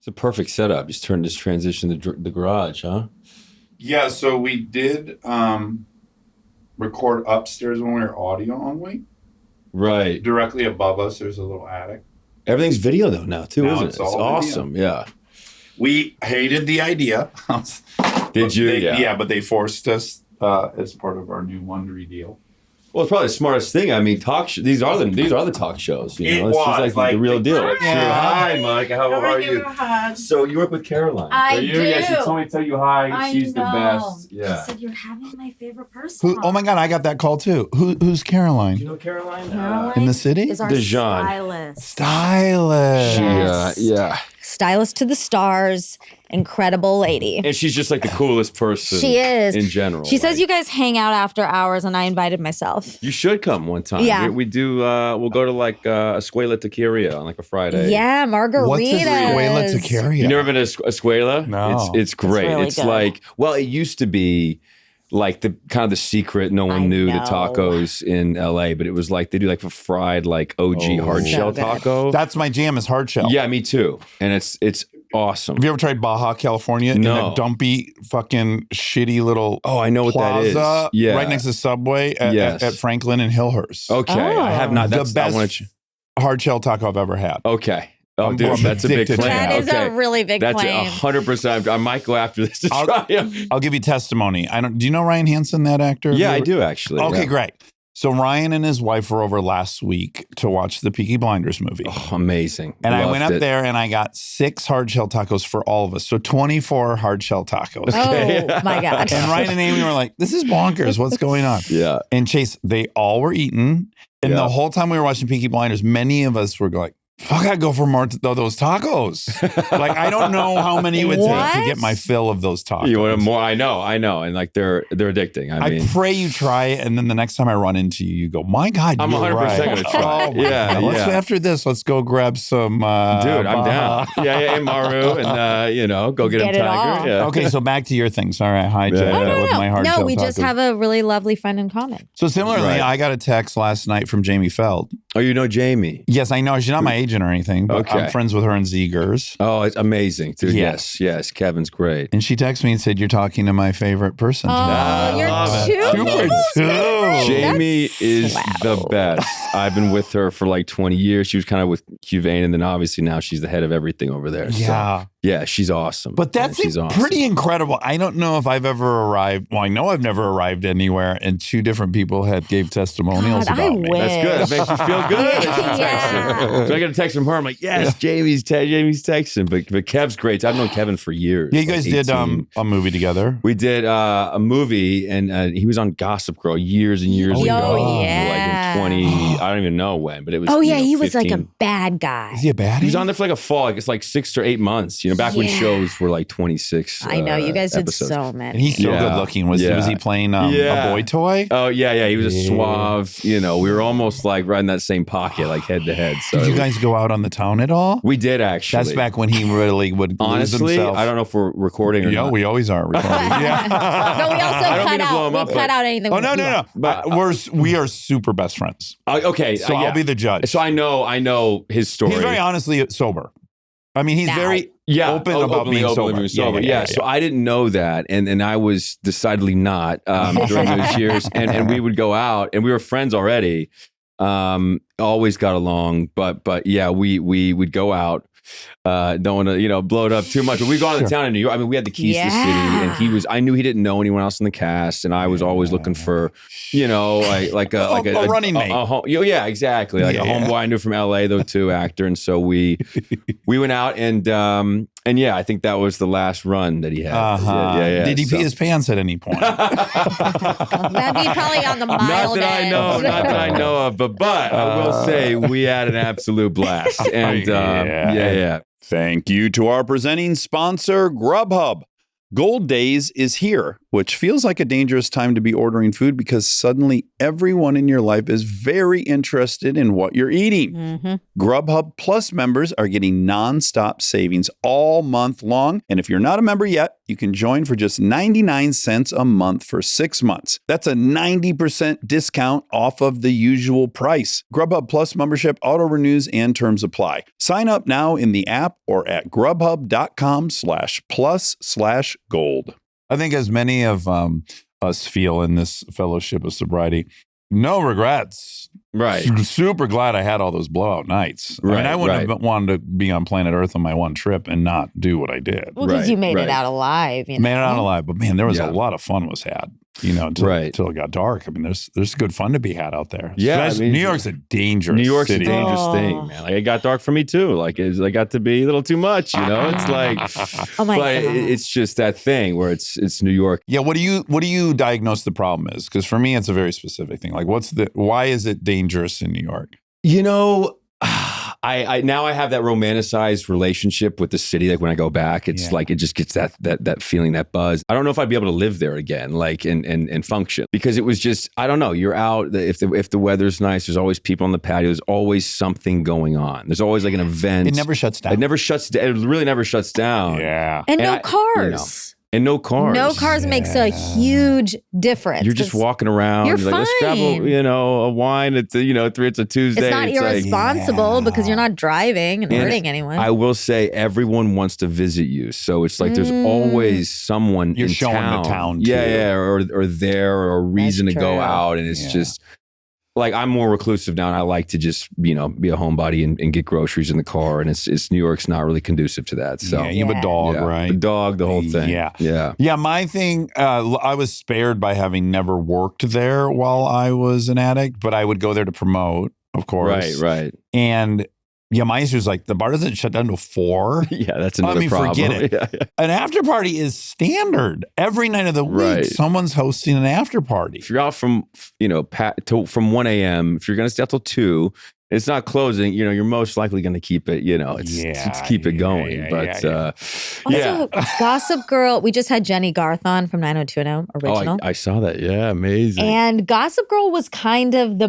It's a perfect setup. Just transition the garage, huh? Yeah, so we did record upstairs when we were audio only. Right. Directly above us, there's a little attic. Everything's video though now too, isn't it? It's awesome. Video. Yeah. We hated the idea. Did you? Yeah, but they forced us as part of our new Wondery deal. Well, it's probably the smartest thing. I mean, these are the talk shows. You know, this is like the real deal. Yeah. Hi, Mike. How are you? So you work with Caroline. I do. Yeah, she told me to tell you hi. She's the best. Yeah. She said you're having my favorite person. Oh my God, I got that call too. Who's Caroline? You know Caroline? In the city? Is our Dijon. Stylist. Yes. Yeah. Stylist to the stars. Incredible lady. And she's just like the coolest person. She is. In general. She says you guys hang out after hours, and I invited myself. You should come one time. Yeah. We do, we'll go to like Escuela Taqueria on like a Friday. Yeah, margaritas. What's Escuela Taqueria? You never been to Escuela? No. It's great. really It's good. like, well, it used to be like the kind of the secret, no one knew the tacos in LA, but it was like they do like a fried like OG hard shell good. taco. That's my jam is hard shell. Yeah, me too. And it's awesome. Have you ever tried Baja, California? No. In a dumpy, fucking shitty little I know what that is. plaza Yeah. right next to Subway at Franklin and Hillhurst. Okay, I have not. The That's best hard shell taco I've ever had. Okay. Oh, I'm dude, that's a big addicted to claim. That is okay. a really big That's claim. 100%. I might go after this to try it. I'll give you testimony. Do you know Ryan Hansen, that actor? Yeah, I do actually. Okay, yeah. great. So Ryan and his wife were over last week to watch the Peaky Blinders movie. Oh, amazing. And I went up Loved it. there and I got 6 hard shell tacos for all of us. So 24 hard shell tacos. Oh my God. And Ryan and Amy were like, this is bonkers. What's going on? Yeah. And Chace, they all were eaten. And the whole time we were watching Peaky Blinders, many of us were going, fuck, I'd go for more those tacos. Like, I don't know how many it would take to get my fill of those tacos. You want more? I know. And like they're addicting. I mean, pray you try it, and then the next time I run into you, you go, my God, I'm you're 100% right. gonna try. Oh, my Yeah, God. yeah. After this, let's go grab some. dude, I'm down. Yeah, and Maru, and go get him Get it all. Tiger. Yeah. Okay, so back to your thing. Sorry, I hijacked Yeah. with my hard No, shell we just tacos. have a really lovely friend in common. So similarly, Right. I got a text last night from Jamie Feld. Oh, you know Jamie? Yes, I know she's not my agent or anything, but Okay. I'm friends with her in Zegers. Oh, it's amazing, dude. Yeah. Yes. Kevin's great. And she texted me and said, "You're talking to my favorite person." Oh, you're love it. too Super close. too. Jamie is swell. the best. I've been with her for like 20 years. She was kind of with Cuvane, and then obviously now she's the head of everything over there. Yeah. So, yeah, she's awesome. But that's she's pretty incredible. I don't know if I've ever arrived. Well, I know I've never arrived anywhere, and 2 different people gave testimonials God, I about me. wish. That's good. It makes you feel good. Yeah. So I got a text from her. I'm like, yes, Jamie's texting. But Kev's great. I've known Kevin for years. Yeah, you like guys did 18. a movie together. We did a movie, and he was on Gossip Girl years and years Oh, ago. yeah. Like in 20, I don't even know when, but it was. Oh, yeah, you know, he was 15. like a bad guy. Is he a baddie? He was on there for like a fall. Like it's like 6 or 8 months. Back when Yeah. shows were like 26. I know. You guys did episodes. so And many. he's so Yeah. good looking. Was he playing a boy toy? Oh yeah. He was a Yeah. suave. We were almost like right in that same pocket, like head to head. So Did you guys go out on the town at all? we did actually. That's back when he really would Honestly, lose himself. I don't know if we're recording or Yeah, not. we always are recording. Yeah. No, we also I don't mean cut to blow out. him We up, cut but- out anything. Oh no, no. But- we are super best friends. Okay, So yeah. I'll be the judge. So I know his story. He's very honestly sober. I mean, he's Now. very open Oh, about openly being sober. sober. Yeah, so I didn't know that, and I was decidedly not during those years. And we would go out, and we were friends already. Always got along, but yeah, we would go out. Don't want to blow it up too much, but we go out of town in New York. I mean, we had the keys to the city, and I knew he didn't know anyone else in the cast, and I was always looking for like a running mate. Yeah, exactly, like a homeboy I knew from LA though too, actor, and so we went out and yeah, I think that was the last run that he had. Yeah. Did he pee his pants at any point? That'd be probably on the mild Not that I know of, but I will say we had an absolute blast. And yeah. Thank you to our presenting sponsor, Grubhub. Gold Days is here. which feels like a dangerous time to be ordering food because suddenly everyone in your life is very interested in what you're eating. Grubhub Plus members are getting nonstop savings all month long. And if you're not a member yet, you can join for just 99 cents a month for 6 months. That's a 90% discount off of the usual price. Grubhub Plus membership auto renews and terms apply. Sign up now in the app or at grubhub.com/plus/gold. I think as many of us feel in this fellowship of sobriety, no regrets. Right. Super glad I had all those blowout nights. I mean, I wouldn't have wanted to be on planet Earth on my one trip and not do what I did. Well, because you made it out alive. You know? Made it out alive. But man, there was a lot of fun was had, until it got dark. I mean, there's good fun to be had out there. Yeah. I mean, New York's a dangerous city. A dangerous thing, man. Like it got dark for me too. Like I got to be a little too much, It's like, oh my God. It's just that thing where it's New York. Yeah. What do you diagnose the problem is? Because for me, it's a very specific thing. Like why is it dangerous in New York? I now I have that romanticized relationship with the city. Like when I go back, it's like it just gets that feeling, that buzz. I don't know if I'd be able to live there again, like and function, because it was just, I don't know. You're out, if the weather's nice, there's always people on the patio. There's always something going on. There's always like an event. It never shuts down. It really never shuts down. Yeah, and no cars. And no cars. No cars makes a huge difference. You're just walking around. You're like, fine. Let's grab a wine at it's a Tuesday. It's not irresponsible because you're not driving and hurting anyone. I will say everyone wants to visit you. So it's like there's always someone you're in showing town. the town too. Yeah, or there, or a reason to go out. And it's just like I'm more reclusive now, and I like to just be a homebody and get groceries in the car. And it's New York's not really conducive to that. So you have a dog, right? The dog, the whole thing. Yeah. My thing, I was spared by having never worked there while I was an addict, but I would go there to promote, of course. Right. And my issue is like the bar doesn't shut down till 4. Yeah, that's another problem. Forget it. Yeah. An after party is standard. Every night of the week, someone's hosting an after party. If you're out from 1 a.m., if you're going to stay out till 2, it's not closing. You're most likely going to keep it. It's keep it going. Also, Gossip Girl. We just had Jenny Garth on from 90210 original. I saw that. Yeah, amazing. And Gossip Girl was kind of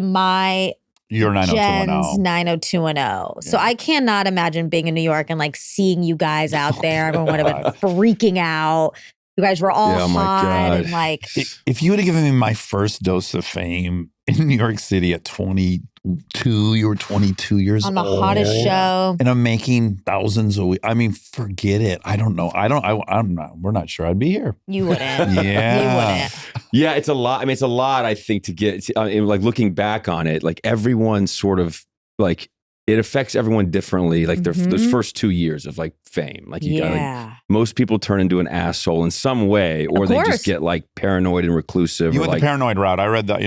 Your 90210. Jen's 90210. So I cannot imagine being in New York and like seeing you guys out there. Everyone would have been freaking out. You guys were all hot and like. If you would have given me my first dose of fame in New York City at 22, you were 22 years old. On the hottest show. And I'm making thousands a week. I mean, forget it. I don't know. I'm not, we're not sure I'd be here. You wouldn't. Yeah. You wouldn't. Yeah, it's a lot. I mean, it's a lot, I think, to get, like looking back on it, like everyone sort of like, it affects everyone differently. Like those first 2 years of like fame, like you got most people turn into an asshole in some way, or they just get like paranoid and reclusive. You went the paranoid route. I read the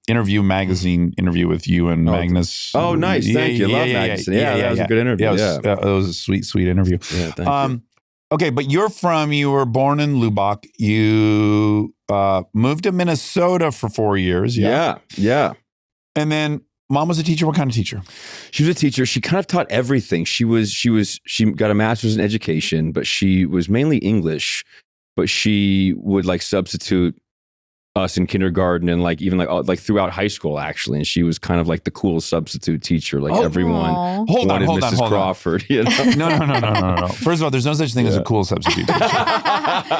Interview magazine interview with you and Magnus. Oh, nice. Thank you. Love Magnus. Yeah, that was a good interview. It was a sweet interview. Yeah, thank you. Okay, but you were born in Lubbock. You moved to Minnesota for 4 years. Yeah. And then Mom was a teacher. What kind of teacher? She was a teacher. She kind of taught everything. She got a master's in education, but she was mainly English. But she would like substitute us in kindergarten and like even like throughout high school actually. And she was kind of like the cool substitute teacher. Like everyone wanted Mrs. Crawford. You know? No. First of all, there's no such thing as a cool substitute teacher.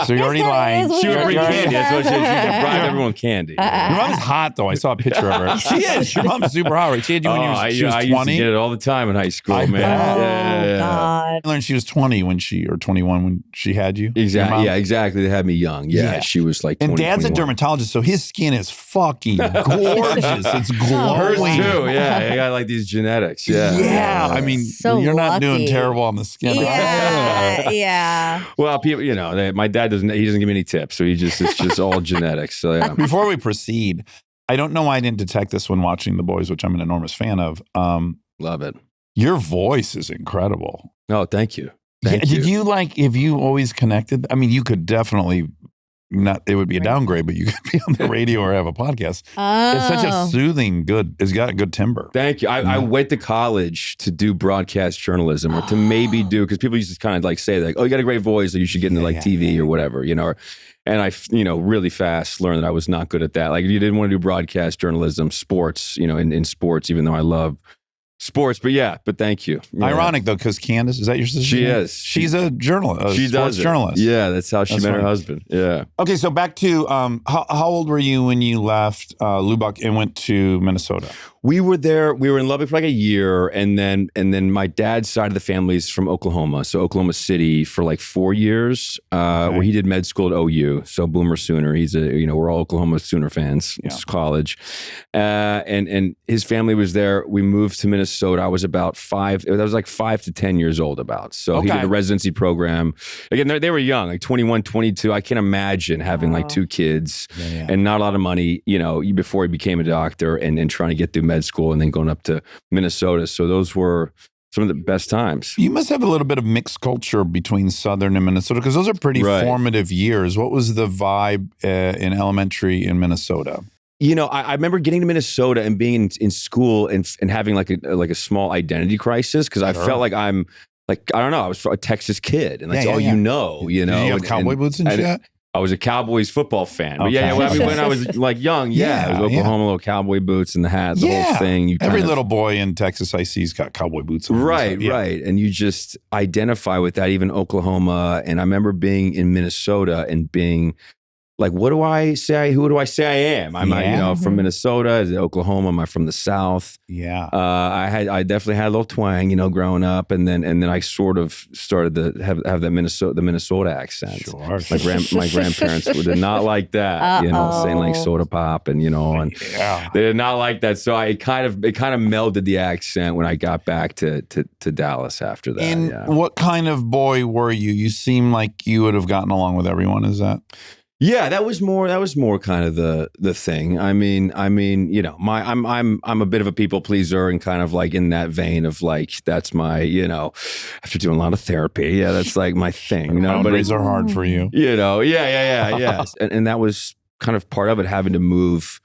So you're already lying. She would bring candy. That's what she brought everyone candy. Your mom is hot though. I saw a picture of her. She is. Your mom's super hot. Right? She had you when she was 20. I used to get it all the time in high school, man. God. I learned she was 20 or 21 when she had you. Exactly. Yeah, exactly. They had me young. Yeah. She was like 20, and Dad's 21. a dermatologist, so his skin is fucking gorgeous. It's glowing. Hers too. Yeah, I got like these genetics. Yeah. I mean, so you're not lucky. doing terrible on the skin. Yeah. Well, people, my dad doesn't give me any tips, so it's just all genetics. So yeah. Before we proceed, I don't know why I didn't detect this when watching The Boys, which I'm an enormous fan of. Love it. Your voice is incredible. Oh, thank you. Did you have you always connected? I mean, you could definitely it would be a downgrade, but you could be on the radio or have a podcast. Oh. It's such a soothing, it's got good timbre. Thank you. I went to college to do broadcast journalism or to maybe do, because people used to kind of like say like, oh, you got a great voice, so you should get into like TV or whatever, you know. And I, really fast learned that I was not good at that. Like you didn't want to do broadcast journalism, sports, in sports, even though I love sports, but thank you. Yeah. Ironic though, because Candace, is that your sister? She is. She's a journalist. She sports does journalist. Yeah, that's how she met her husband. Yeah. Okay, so back to how old were you when you left Lubbock and went to Minnesota? We were there. We were in Lubbock for like a year, and then my dad's side of the family is from Oklahoma, so Oklahoma City for like 4 years, where he did med school at OU. So Boomer Sooner. He's we're all Oklahoma Sooner fans. It's college, and his family was there. We moved to Minnesota. I was about 5. I was like 5 to 10 years old about. So he did a residency program. Again, they were young, like 21, 22. I can't imagine having like 2 kids and not a lot of money. Before he became a doctor and trying to get through med school and then going up to Minnesota. So those were some of the best times. You must have a little bit of mixed culture between Southern and Minnesota, because those are pretty formative years. What was the vibe in elementary in Minnesota? I remember getting to Minnesota and being in school and having like a small identity crisis, because I felt like I'm like, I don't know, I was a Texas kid and that's all you know. Did you have cowboy boots and shit? I was a Cowboys football fan. But when I was like young, it was Oklahoma, little cowboy boots and the hat, the whole thing. Every little boy in Texas I see's got cowboy boots on. Right. And you just identify with that, even Oklahoma. And I remember being in Minnesota and being like, what do I say? Who do I say I am? I'm from Minnesota. Is it Oklahoma? Am I from the South? Yeah. I definitely had a little twang, growing up, and then I sort of started to have the Minnesota accent. Sure. My grandparents did not like that, saying like soda pop and they did not like that. So it kind of melded the accent when I got back to Dallas after that. And what kind of boy were you? You seem like you would have gotten along with everyone. Is that? Yeah, that was more kind of the thing. I'm a bit of a people pleaser and kind of like in that vein of like, that's my, after doing a lot of therapy, that's like my thing. Boundaries are hard for you. Yes. And that was kind of part of it, having to move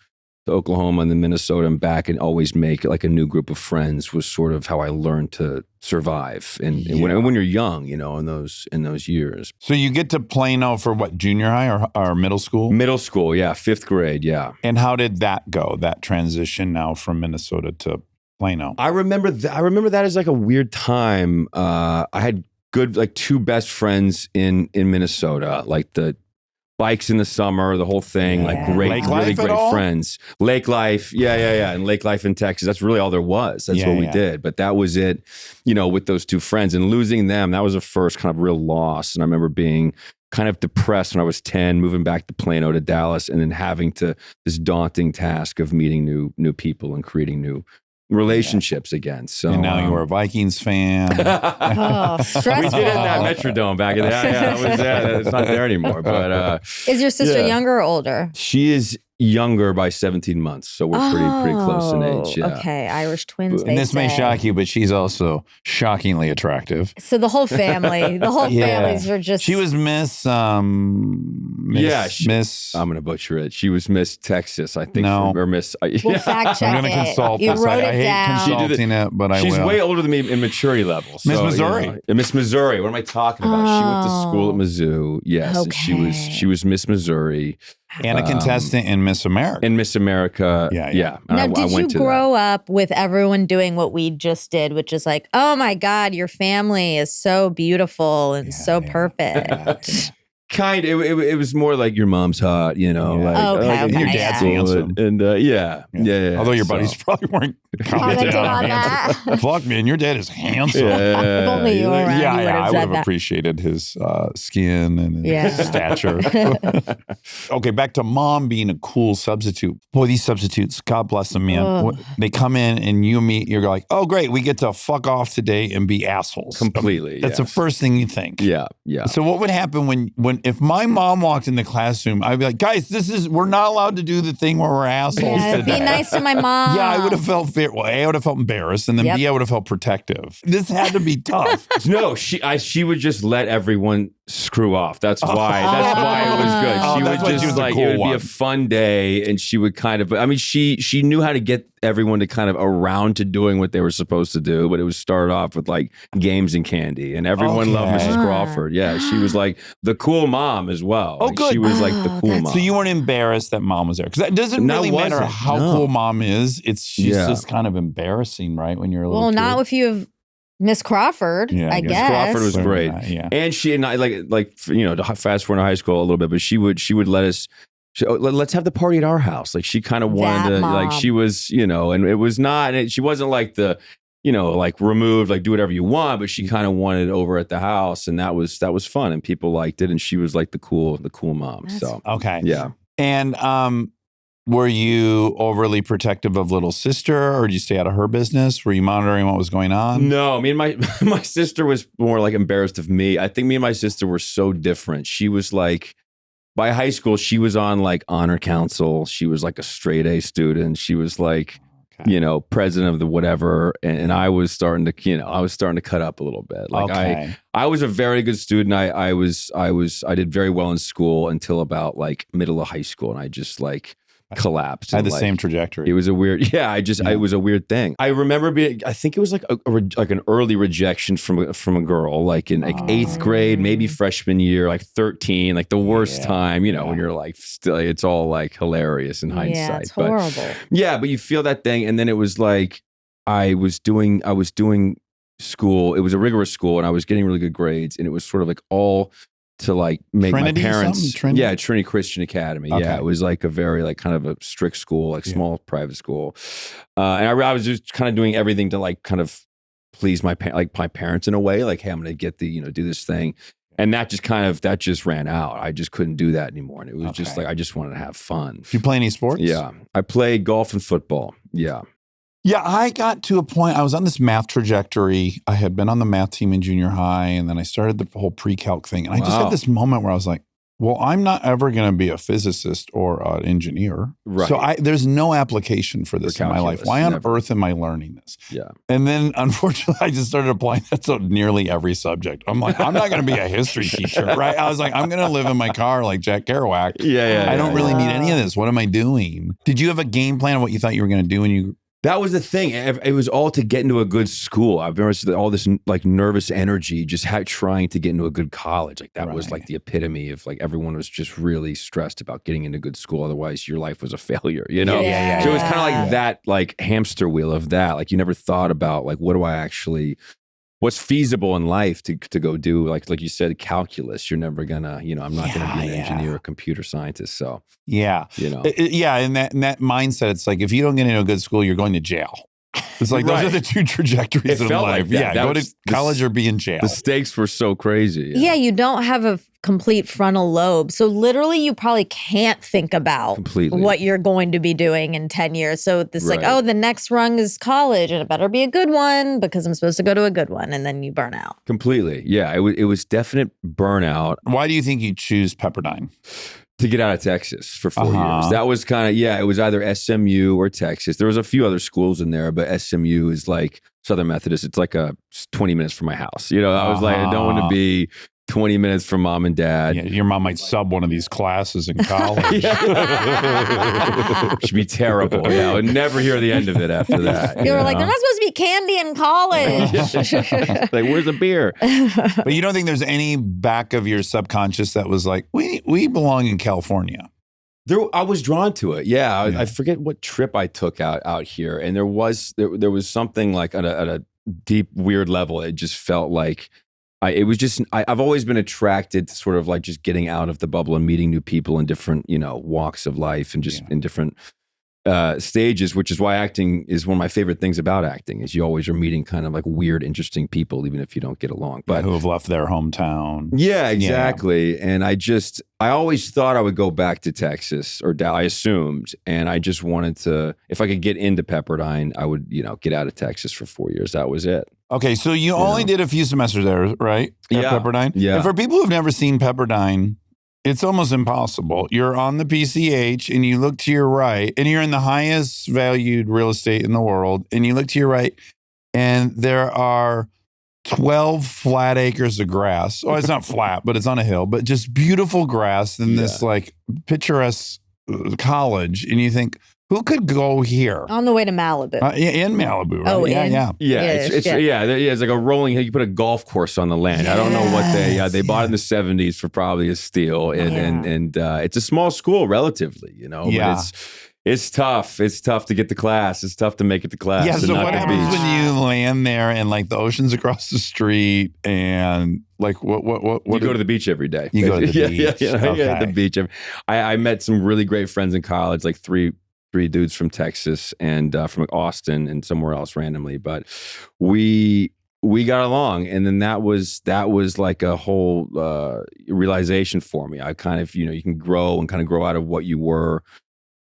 to Oklahoma and then Minnesota and back and always make like a new group of friends was sort of how I learned to survive. And when you're young, in those years. So you get to Plano for what, junior high or middle school? Middle school, yeah, 5th grade, yeah. And how did that go, that transition now from Minnesota to Plano? I remember that as like a weird time. I had good, like 2 best friends in Minnesota, like the bikes in the summer, the whole thing, like really great friends. Lake life, and lake life in Texas. That's really all there was. That's what we did. But that was it, with those 2 friends and losing them. That was the first kind of real loss. And I remember being kind of depressed when I was 10, moving back to Plano to Dallas, and then having this daunting task of meeting new people and creating new relationships again. So and now you're a Vikings fan. Stressful. We did it in that Metrodome back in the day. Yeah, it's not there anymore. But is your sister younger or older? She is younger by 17 months, so we're pretty close in age. Yeah. Okay, Irish twins. And this may shock you, but she's also shockingly attractive. So the whole family, families were just. She was Miss. Miss. I'm gonna butcher it. She was Miss Texas, I think. No, or Miss. We'll fact check. I'm gonna consult this. I hate consulting it, but I will. She's way older than me in maturity level. Miss Missouri. Miss Missouri. What am I talking about? She went to school at Mizzou. Yes, okay. and she was Miss Missouri. And a contestant in Miss America. In Miss America, yeah. Now, did you grow up with everyone doing what we just did, which is like, oh my God, your family is so beautiful and so perfect? Kind of, it was more like your mom's hot, Okay, your dad's handsome. And yeah. Although your buddies probably weren't commenting on that. Fuck, man, your dad is handsome. If only you were around, I would have appreciated his skin and his stature. Okay, back to mom being a cool substitute. Boy, these substitutes, God bless them, man. They come in and you're like, oh, great, we get to fuck off today and be assholes. Completely. That's the first thing you think. Yeah. So what would happen if my mom walked in the classroom, I'd be like, guys, we're not allowed to do the thing where we're assholes today. Be nice to my mom. Yeah, I would have felt A, I would have felt embarrassed, and then B, I would have felt protective. This had to be tough. No, she would just let everyone screw off. That's why. That's why it was good. She would just like it would be a fun day, and she would kind of. I mean, she knew how to get everyone to kind of around to doing what they were supposed to do, but it was started off with like games and candy, and everyone loved Mrs. Crawford. Yeah, she was like the cool mom as well. Oh, like, good. She was like the cool mom. So you weren't embarrassed that mom was there, because that doesn't really matter how cool mom is. She's just kind of embarrassing, right? When you're a little. Well, kid. not if you have Miss Crawford, I guess. Miss Crawford was great. And she and I like to fast forward to high school a little bit, but she would let us let's have the party at our house. Like she kind of wanted to like she was, and it was not she wasn't like the like removed, like do whatever you want, but she kind of wanted it over at the house, and that was fun, and people liked it, and she was like the cool mom. So yeah. And were you overly protective of little sister, or did you stay out of her business? Were you monitoring what was going on? No, me and my sister was more like embarrassed of me. I think me and my sister were so different. She was like, by high school, she was on like honor council. She was like a straight A student. She was like, president of the whatever. And I was starting to cut up a little bit. Like I was a very good student. I did very well in school until about like middle of high school. And I just like collapsed. I had the same trajectory. It was a weird, it was a weird thing. I remember I think it was like like an early rejection from a girl, like in like 8th grade, maybe freshman year, like 13, like the worst time, when you're like still, it's all like hilarious in hindsight. Yeah, it's horrible. But you feel that thing. And then it was like, I was doing school. It was a rigorous school, and I was getting really good grades, and it was sort of like all to like make Trinity my parents, Trinity Christian Academy. Okay. Yeah, it was like a very like kind of a strict school, like small private school, and I was just kind of doing everything to like kind of please my parents in a way. Like, hey, I'm going to get the do this thing, and that just ran out. I just couldn't do that anymore, and it was just like I just wanted to have fun. Do you play any sports? Yeah, I played golf and football. Yeah. Yeah, I got to a point, I was on this math trajectory. I had been on the math team in junior high, and then I started the whole pre-calc thing. And I just had this moment where I was like, well, I'm not ever going to be a physicist or an engineer. Right. So there's no application for this in my life. Why on earth am I learning this? Yeah. And then, unfortunately, I just started applying that to nearly every subject. I'm like, I'm not going to be a history teacher, right? I was like, I'm going to live in my car like Jack Kerouac. I don't really need any of this. What am I doing? Did you have a game plan of what you thought you were going to do when you... That was the thing. It was all to get into a good school. I've noticed all this like nervous energy, just trying to get into a good college. Like that was like the epitome of like everyone was just really stressed about getting into good school. Otherwise, your life was a failure. So it was kind of like that, like hamster wheel of that. Like you never thought about like what's feasible in life to go do, like you said, calculus. You're never gonna, I'm not gonna be an engineer or computer scientist. So in that mindset, it's like if you don't get into a good school, you're going to jail. It's like those are the two trajectories in life. Like go to college or be in jail. The stakes were so crazy. Yeah, you don't have a complete frontal lobe. So literally you probably can't think about what you're going to be doing in 10 years. So it's like, the next rung is college, and it better be a good one because I'm supposed to go to a good one. And then you burn out. Completely. Yeah, it was definite burnout. Why do you think you choose Pepperdine? To get out of Texas for 4 years. That was kind of, it was either SMU or Texas. There was a few other schools in there, but SMU is like Southern Methodist. It's like 20 minutes from my house. I was like, I don't want to be 20 minutes from mom and dad. Yeah, your mom might sub one of these classes in college. Should be terrible. I would never hear the end of it after that. You were like, there's not supposed to be candy in college. Like, where's the beer? But you don't think there's any back of your subconscious that was like, we belong in California? I was drawn to it. I forget what trip I took out here, and there was something like at a deep, weird level. It just felt like I've always been attracted to sort of like just getting out of the bubble and meeting new people in different, walks of life and just in different stages, which is why acting is one of my favorite things about acting is you always are meeting kind of like weird, interesting people, even if you don't get along. But who have left their hometown. Yeah, exactly. Yeah. And I always thought I would go back to Texas, or I assumed, and I just wanted to, if I could get into Pepperdine, I would, get out of Texas for 4 years. That was it. Okay, so you only did a few semesters there, right? At Pepperdine? Yeah. And for people who've never seen Pepperdine, it's almost impossible. You're on the PCH and you look to your right, and you're in the highest valued real estate in the world, and you look to your right, and there are 12 flat acres of grass. Oh, it's not flat, but it's on a hill, but just beautiful grass in this like picturesque college. And you think, who could go here? On the way to Malibu. In Malibu, right? Oh, yeah. It's like a rolling hill. You put a golf course on the land. I don't know what they bought in the 70s for probably a steal. And it's a small school relatively, Yeah. But it's tough. It's tough to get to class. It's tough to make it to class. Yeah, so not what the happens beach. when you land there and like the ocean's across the street and like what You go to the beach every day. You go to the beach. Yeah, Okay. at the beach. I met some really great friends in college, like three dudes from Texas and from Austin and somewhere else randomly. But we got along, and then that was like a whole realization for me. I kind of, you can grow and kind of grow out of what you were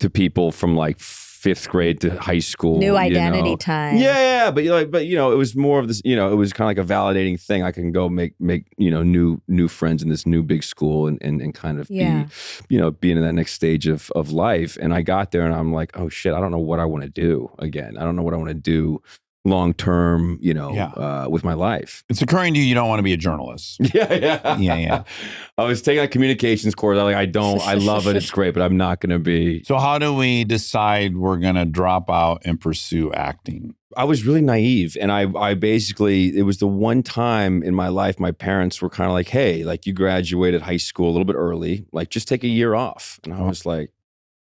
to people from like 5th grade to high school. New identity time. Yeah, but it was more of this. It was kind of like a validating thing. I can go make new friends in this new big school and kind of be being in that next stage of life. And I got there and I'm like, oh shit, I don't know what I want to do again. I don't know what I want to do long term, with my life. It's occurring to you don't want to be a journalist. Yeah. I was taking a communications course. I love it. It's great, but I'm not going to be. So how do we decide we're going to drop out and pursue acting? I was really naive. And I basically, it was the one time in my life, my parents were kind of like, hey, like you graduated high school a little bit early, like just take a year off. And I was like,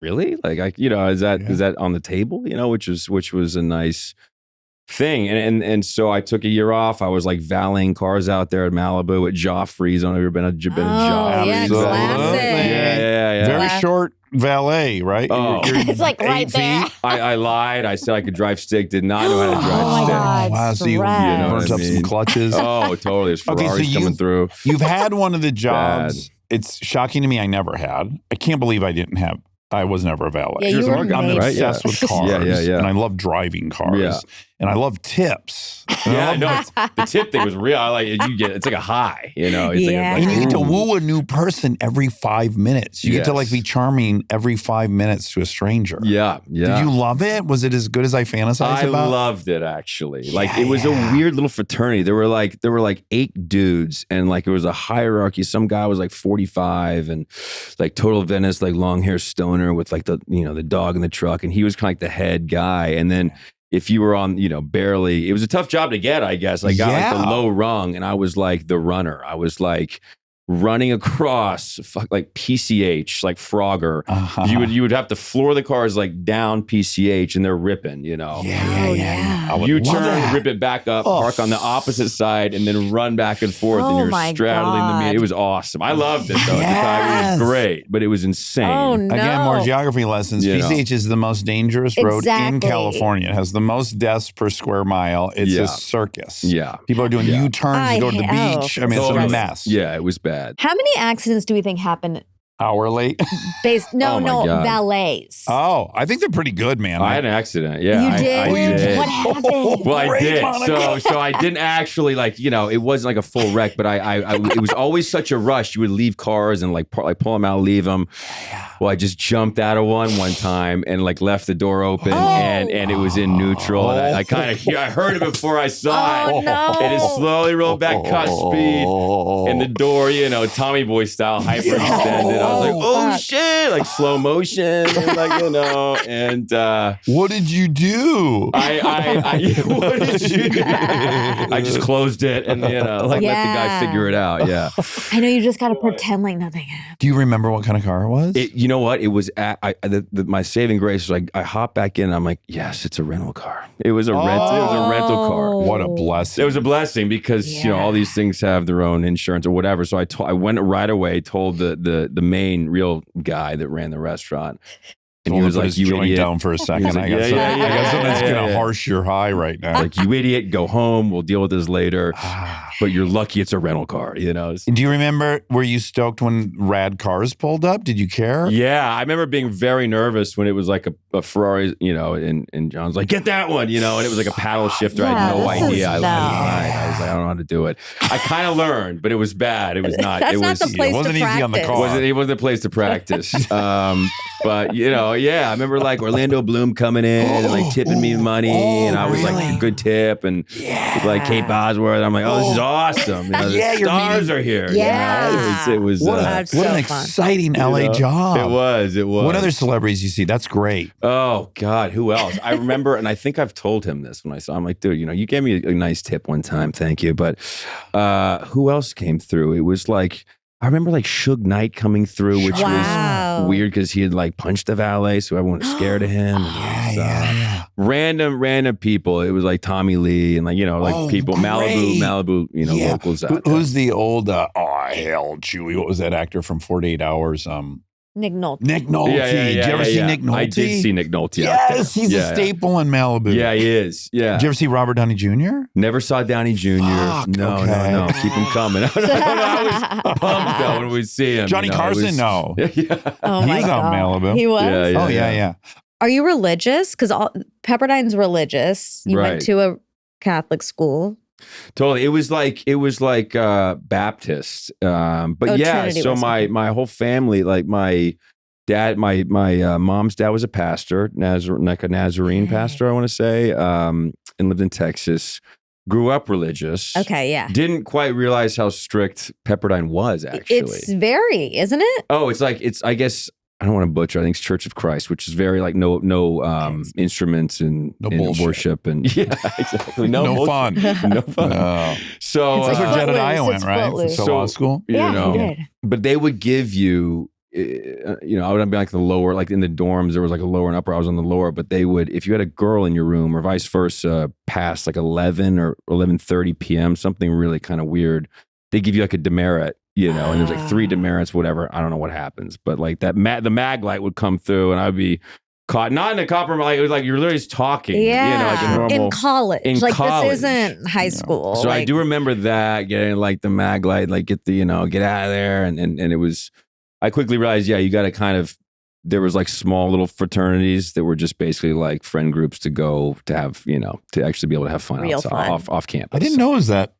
really? Like, is that on the table? Which was a nice thing. And so I took a year off. I was like valeting cars out there at Malibu at Joffrey's. I don't know if you've been to Joffrey's. Yeah, classic. Yeah. Very short valet, right? Oh. It's like right there. I lied. I said I could drive stick. Did not know how to drive stick. God, wow, so you stress. burnt up some clutches. Oh, totally. There's Ferraris coming through. You've had one of the jobs. It's shocking to me I never had. I can't believe I was never a valet. Yeah, you were I'm amazing. obsessed with cars. Yeah. And I love driving cars. Yeah. And I love tips. Yeah, no, the tip thing was real. I like it. It's like a high, It's Yeah. And you get to ooh. woo a new person every 5 minutes. You get to like be charming every 5 minutes to a stranger. Yeah. Did you love it? Was it as good as I fantasized about? I loved it actually. Like it was a weird little fraternity. There were like 8 dudes, and like it was a hierarchy. Some guy was like 45 and like total Venice, like long hair stoner with like the the dog in the truck, and he was kind of like the head guy. And then if you were on, barely, it was a tough job to get, I guess. I got like the low rung, and I was like the runner. I was like running across like PCH, like Frogger. You would have to floor the cars like down PCH, and they're ripping, Yeah. You turn, rip it back up, park on the opposite side, and then run back and forth, and you're straddling the meat. It was awesome. I loved it though. It was great, but it was insane. Oh, no. Again, more geography lessons. PCH is the most dangerous road in California. It has the most deaths per square mile. It's a circus. Yeah. People are doing U-turns to go to the beach. I mean, it's a mess. Yeah, it was bad. How many accidents do we think happen? Hour late. Valets. Oh, I think they're pretty good, man. I had an accident. Yeah, You did? I did. What happened? Well, I did. Monica. So I didn't actually it wasn't like a full wreck, but it was always such a rush. You would leave cars and like pull them out, leave them. Well, I just jumped out of one time and like left the door open and it was in neutral. And I kind of I heard it before I saw it. No. And it slowly rolled back, cut speed, and the door, Tommy Boy style, hyperextended. I was like, oh shit, like slow motion, and like and what did you do? What did you do? I just closed it and let the guy figure it out. Yeah, I know you just got to pretend like nothing happened. Do you remember what kind of car it was? You know what? It was my saving grace was I hopped back in and I'm like, yes, it's a rental car. It was a rental car. What a blessing. It was a blessing because all these things have their own insurance or whatever. So I went right away, told the main real guy that ran the restaurant. And he was like, "You idiot!" Down for a second. Like, I got something that's gonna harsh your high right now. Like, you idiot! Go home. We'll deal with this later. But you're lucky it's a rental car. Do you remember? Were you stoked when rad cars pulled up? Did you care? Yeah, I remember being very nervous when it was like a Ferrari. And John's like, "Get that one," and it was like a paddle shifter. I had no idea. I was like, I don't know how to do it. I kind of learned, but it was bad. It was not. That's it not the place it wasn't to easy on the practice. car. It wasn't a place to practice. But Yeah, I remember like Orlando Bloom coming in and like tipping me money, and I was like a good tip, and like Kate Bosworth. I'm like, this is awesome. The stars are here. Yeah, it was what an exciting LA job. It was. What other celebrities you see? That's great. Oh God, who else? I remember, and I think I've told him this when I saw him. Like, dude, you gave me a nice tip one time, thank you. But who else came through? It was like, I remember like Suge Knight coming through, which was weird because he had like punched the valet, so everyone was scared of him. Random people. It was like Tommy Lee and like people, great. Malibu, locals out there. Who's the old? I held Chewy. What was that actor from 48 Hours? Nick Nolte. Nick Nolte. Did you ever see Nick Nolte? I did see Nick Nolte. Yes, he's a staple in Malibu. Yeah, he is. Yeah. Did you ever see Robert Downey Jr.? Never saw Downey Jr. No. Keep him coming. I was pumped though when we see him. Johnny Carson? No. Oh he was out in Malibu. He was? Yeah. Are you religious? Because Pepperdine's religious. You went to a Catholic school. Totally. It was like Baptist. But Trinity so my whole family, like my dad, my mom's dad was a pastor, like a Nazarene pastor, I want to say, and lived in Texas. Grew up religious. Okay, yeah. Didn't quite realize how strict Pepperdine was, actually. It's very, isn't it? Oh, it's I guess, I don't want to butcher. I think it's Church of Christ, which is very like no instruments and worship and exactly no fun. No fun. No. So that's where Jedediah went, right? So law school. He did. But they would give you, I would be like the lower, like in the dorms there was like a lower and upper. I was on the lower, but they would, if you had a girl in your room or vice versa, past like 11 or 11:30 p.m., something really kind of weird, they give you like a demerit. And there's like 3 demerits, whatever. I don't know what happens, but like that, the mag light would come through, and I'd be caught not in a copper light. It was like you're literally just talking. Like a normal in college. This isn't high school. So I do remember that getting like the mag light, like get get out of there, and it was. I quickly realized, you got to kind of. There was like small little fraternities that were just basically like friend groups to go to have to actually be able to have fun off campus. I didn't know it was that.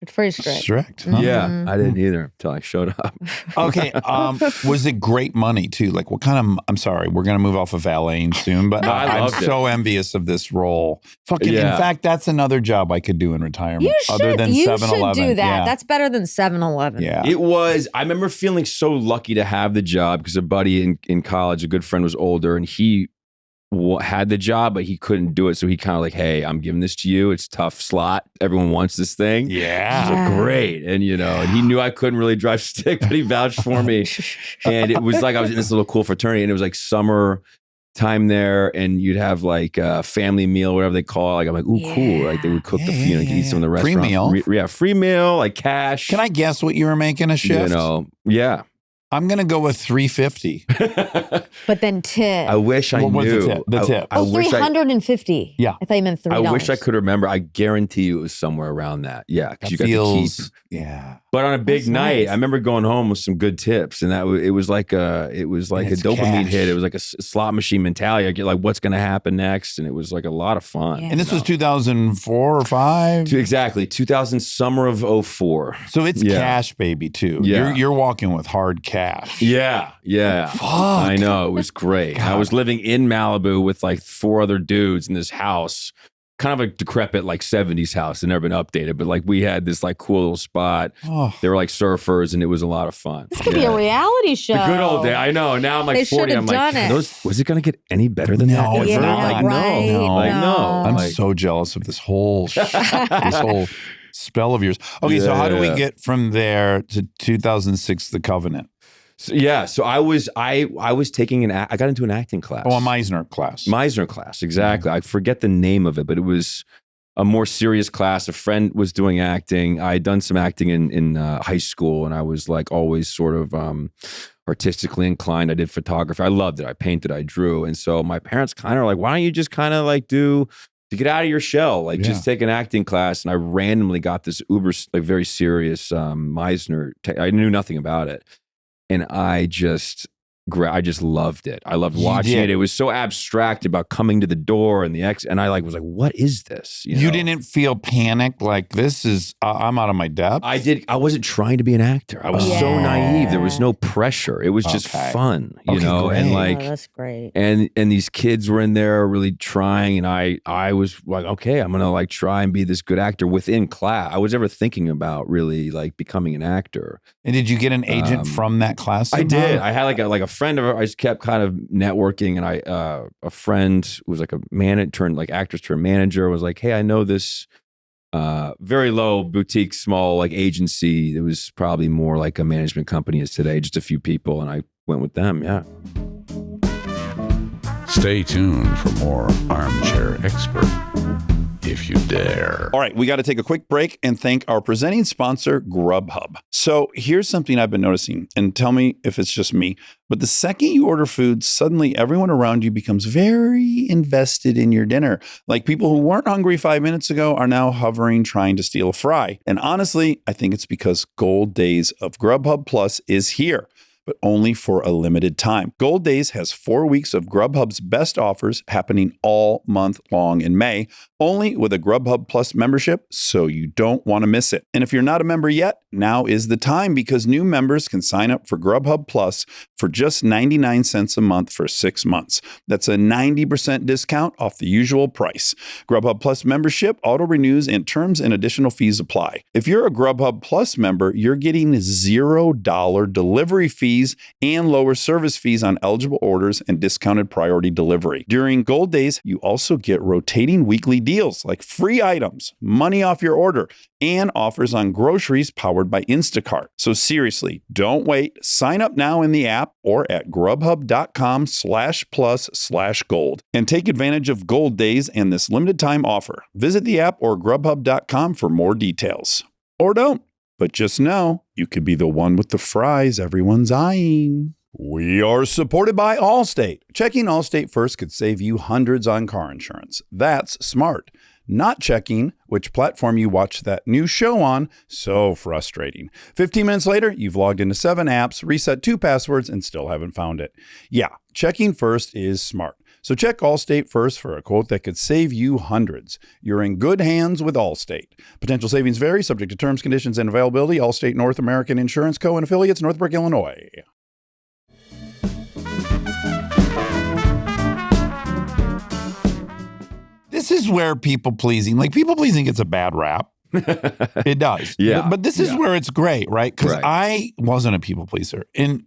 It's pretty strict. Huh? Yeah, I didn't either until I showed up. Okay, was it great money too? Like what kind of? I'm sorry, we're gonna move off of valeting soon, but I'm so envious of this role. In fact, that's another job I could do in retirement. Other than 7-Eleven. You should do that. Yeah. That's better than 7-Eleven. Yeah, it was. I remember feeling so lucky to have the job because a buddy in college, a good friend, was older, and he had the job, but he couldn't do it. So he kind of like, hey, I'm giving this to you. It's a tough slot. Everyone wants this thing. Yeah. He's like, great. And, and he knew I couldn't really drive stick, but he vouched for me. And it was like I was in this little cool fraternity, and it was like summer time there, and you'd have like a family meal, whatever they call it. Like, I'm like, ooh, cool. Like they would cook the food, eat some of the restaurant. Free meal. Free meal, like cash. Can I guess what you were making a shift? Yeah. I'm going to go with $350. But then tip. I wish I knew. The tip. $350. Yeah. I thought you meant $3. I wish I could remember. I guarantee you it was somewhere around that. Yeah. Because you got to keep. Yeah. But on a big night, I remember going home with some good tips, and it was like a dopamine hit. It was like a slot machine mentality. I get like, what's going to happen next? And it was like a lot of fun. Yeah. And this was 2004 or 5? Exactly. 2000, summer of 04. So it's cash, baby, too. Yeah. You're walking with hard cash. Yeah. Fuck. I know. It was great. God. I was living in Malibu with like 4 other dudes in this house. Kind of a decrepit like 70s house. It never been updated, but like we had this like cool little spot. Oh. They were like surfers, and it was a lot of fun. This could be a reality show. The good old day. I know. Now I'm like 40. I'm like, was it going to get any better than that? No, yeah, like, right. No. Like, no. I'm like, so jealous of this whole spell of yours. Okay, so how do we get from there to 2006, The Covenant? So I was taking I got into an acting class. Oh, a Meisner class. Exactly. I forget the name of it, but it was a more serious class. A friend was doing acting. I had done some acting in high school, and I was like always sort of artistically inclined. I did photography. I loved it. I painted, I drew. And so my parents kind of like, why don't you just kind of like to get out of your shell, like just take an acting class. And I randomly got this very serious Meisner. I knew nothing about it. And I just I just loved it. I loved watching it. It was so abstract about coming to the door and and I was like, what is this? You didn't feel panicked like this is, I'm out of my depth? I wasn't trying to be an actor. I was so naive. There was no pressure. It was just fun, you know? Great. And like, that's great. And these kids were in there really trying. And I was like, okay, I'm going to like try and be this good actor within class. I was never thinking about really like becoming an actor. And did you get an agent from that class? I did. I had like a friend of I just kept kind of networking, and a friend who was like a actress turned manager was like, hey, I know this very low boutique small like agency. It was probably more like a management company is today, just a few people, and I went with them. Yeah. Stay tuned for more Armchair Expert, if you dare. All right, we got to take a quick break and thank our presenting sponsor, Grubhub. So here's something I've been noticing, and tell me if it's just me, but the second you order food, suddenly everyone around you becomes very invested in your dinner. Like people who weren't hungry 5 minutes ago are now hovering, trying to steal a fry. And honestly, I think it's because Gold Days of Grubhub Plus is here, but only for a limited time. Gold Days has 4 weeks of Grubhub's best offers happening all month long in May, only with a Grubhub Plus membership, so you don't want to miss it. And if you're not a member yet, now is the time because new members can sign up for Grubhub Plus for just 99 cents a month for 6 months. That's a 90% discount off the usual price. Grubhub Plus membership auto-renews and terms and additional fees apply. If you're a Grubhub Plus member, you're getting $0 delivery fees and lower service fees on eligible orders and discounted priority delivery. During Gold Days, you also get rotating weekly deals like free items, money off your order, and offers on groceries powered by Instacart. So seriously, don't wait. Sign up now in the app or at grubhub.com/plus/gold and take advantage of Gold Days and this limited time offer. Visit the app or grubhub.com for more details. Or don't. But just know, you could be the one with the fries everyone's eyeing. We are supported by Allstate. Checking Allstate first could save you hundreds on car insurance. That's smart. Not checking which platform you watch that new show on, so frustrating. 15 minutes later, you've logged into 7 apps, reset 2 passwords, and still haven't found it. Yeah, checking first is smart. So check Allstate first for a quote that could save you hundreds. You're in good hands with Allstate. Potential savings vary, subject to terms, conditions, and availability. Allstate North American Insurance Co. and affiliates, Northbrook, Illinois. This is where people pleasing gets a bad rap. It does. Yeah. But this is where it's great, right? Because I wasn't a people pleaser. And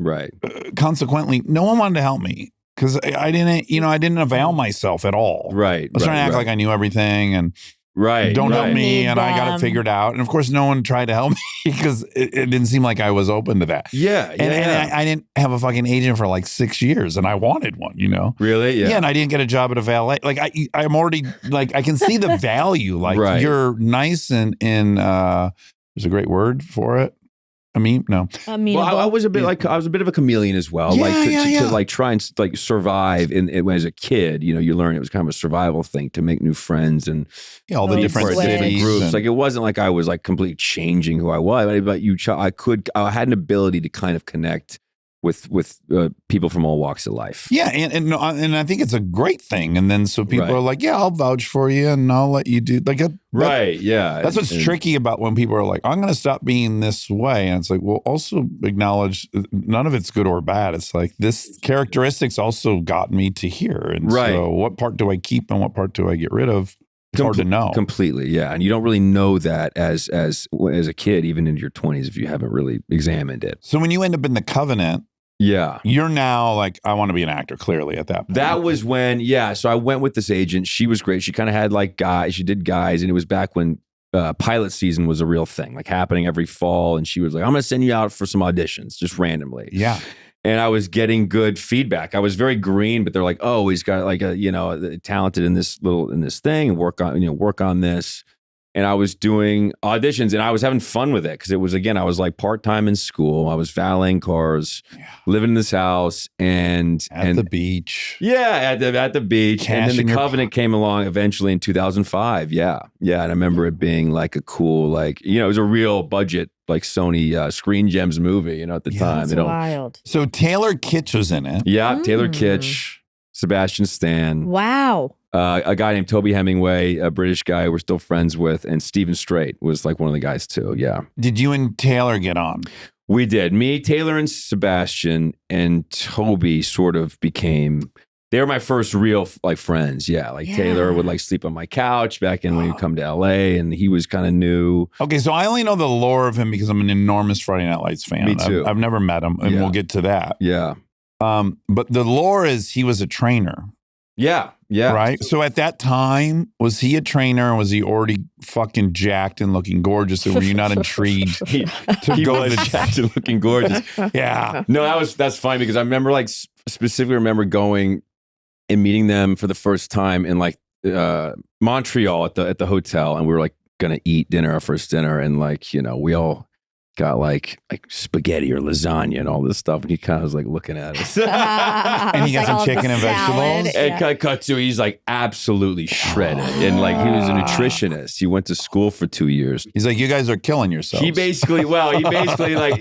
consequently, no one wanted to help me because I didn't avail myself at all. Right. I was trying to act like I knew everything and don't help me and I got it figured out. And of course, no one tried to help me because it didn't seem like I was open to that. Yeah. And I didn't have a fucking agent for like 6 years and I wanted one, you know? Really? Yeah. Yeah. And I didn't get a job at a valet. Like I'm already like, I can see the value. Like you're nice and there's a great word for it. No. Amenable. Well, I was a bit of a chameleon as well. To like try and like survive as a kid. You know, you learn it was kind of a survival thing to make new friends and all the different groups. Like it wasn't like I was like completely changing who I was, but I had an ability to kind of connect with people from all walks of life. Yeah, and I think it's a great thing. And then so people are like, yeah, I'll vouch for you and I'll let you do yeah. That's what's tricky about when people are like, I'm going to stop being this way. And it's like, well, also acknowledge none of it's good or bad. It's like this characteristics also got me to here. And so what part do I keep and what part do I get rid of? It's hard to know. Completely, yeah. And you don't really know that as a kid, even into your 20s, if you haven't really examined it. So when you end up in the covenant, you're now like, I want to be an actor, clearly, at that point. That was when, so I went with this agent. She was great. She kind of had like guys. She did guys. And it was back when pilot season was a real thing, like happening every fall. And she was like, I'm going to send you out for some auditions, just randomly. Yeah. And I was getting good feedback. I was very green, but they're like, oh, he's got like talented in this thing and work on this. and I was doing auditions, and I was having fun with it because it was, again, I was like part-time in school. I was valeting cars, living in this house, and at the beach. Yeah, at the beach. And then the Covenant came along eventually in 2005. Yeah. And I remember it being like a cool, like, it was a real budget, like Sony Screen Gems movie, at the time. That's wild. So Taylor Kitsch was in it. Yeah, Taylor Kitsch, Sebastian Stan. Wow. A guy named Toby Hemingway, a British guy we're still friends with, and Stephen Strait was like one of the guys too. Yeah. Did you and Taylor get on? We did. Me, Taylor, and Sebastian, and Toby sort of became. They were my first real like friends. Yeah, like Taylor would like sleep on my couch back in when he'd come to LA, and he was kind of new. Okay, so I only know the lore of him because I'm an enormous Friday Night Lights fan. Me too. I've never met him, and we'll get to that. Yeah. But the lore is he was a trainer. Yeah. Right? So at that time, was he a trainer, or was he already fucking jacked and looking gorgeous? Or were you not intrigued he was jacked and looking gorgeous. Yeah. No, that's funny because I remember like specifically remember going and meeting them for the first time in like Montreal at the hotel, and we were like gonna eat dinner, our first dinner, and like we all got like spaghetti or lasagna and all this stuff, and he kind of was like looking at us. And he got some chicken and vegetables. And cut to, he's like absolutely shredded, and like he was a nutritionist. He went to school for 2 years. He's like, you guys are killing yourselves. He basically like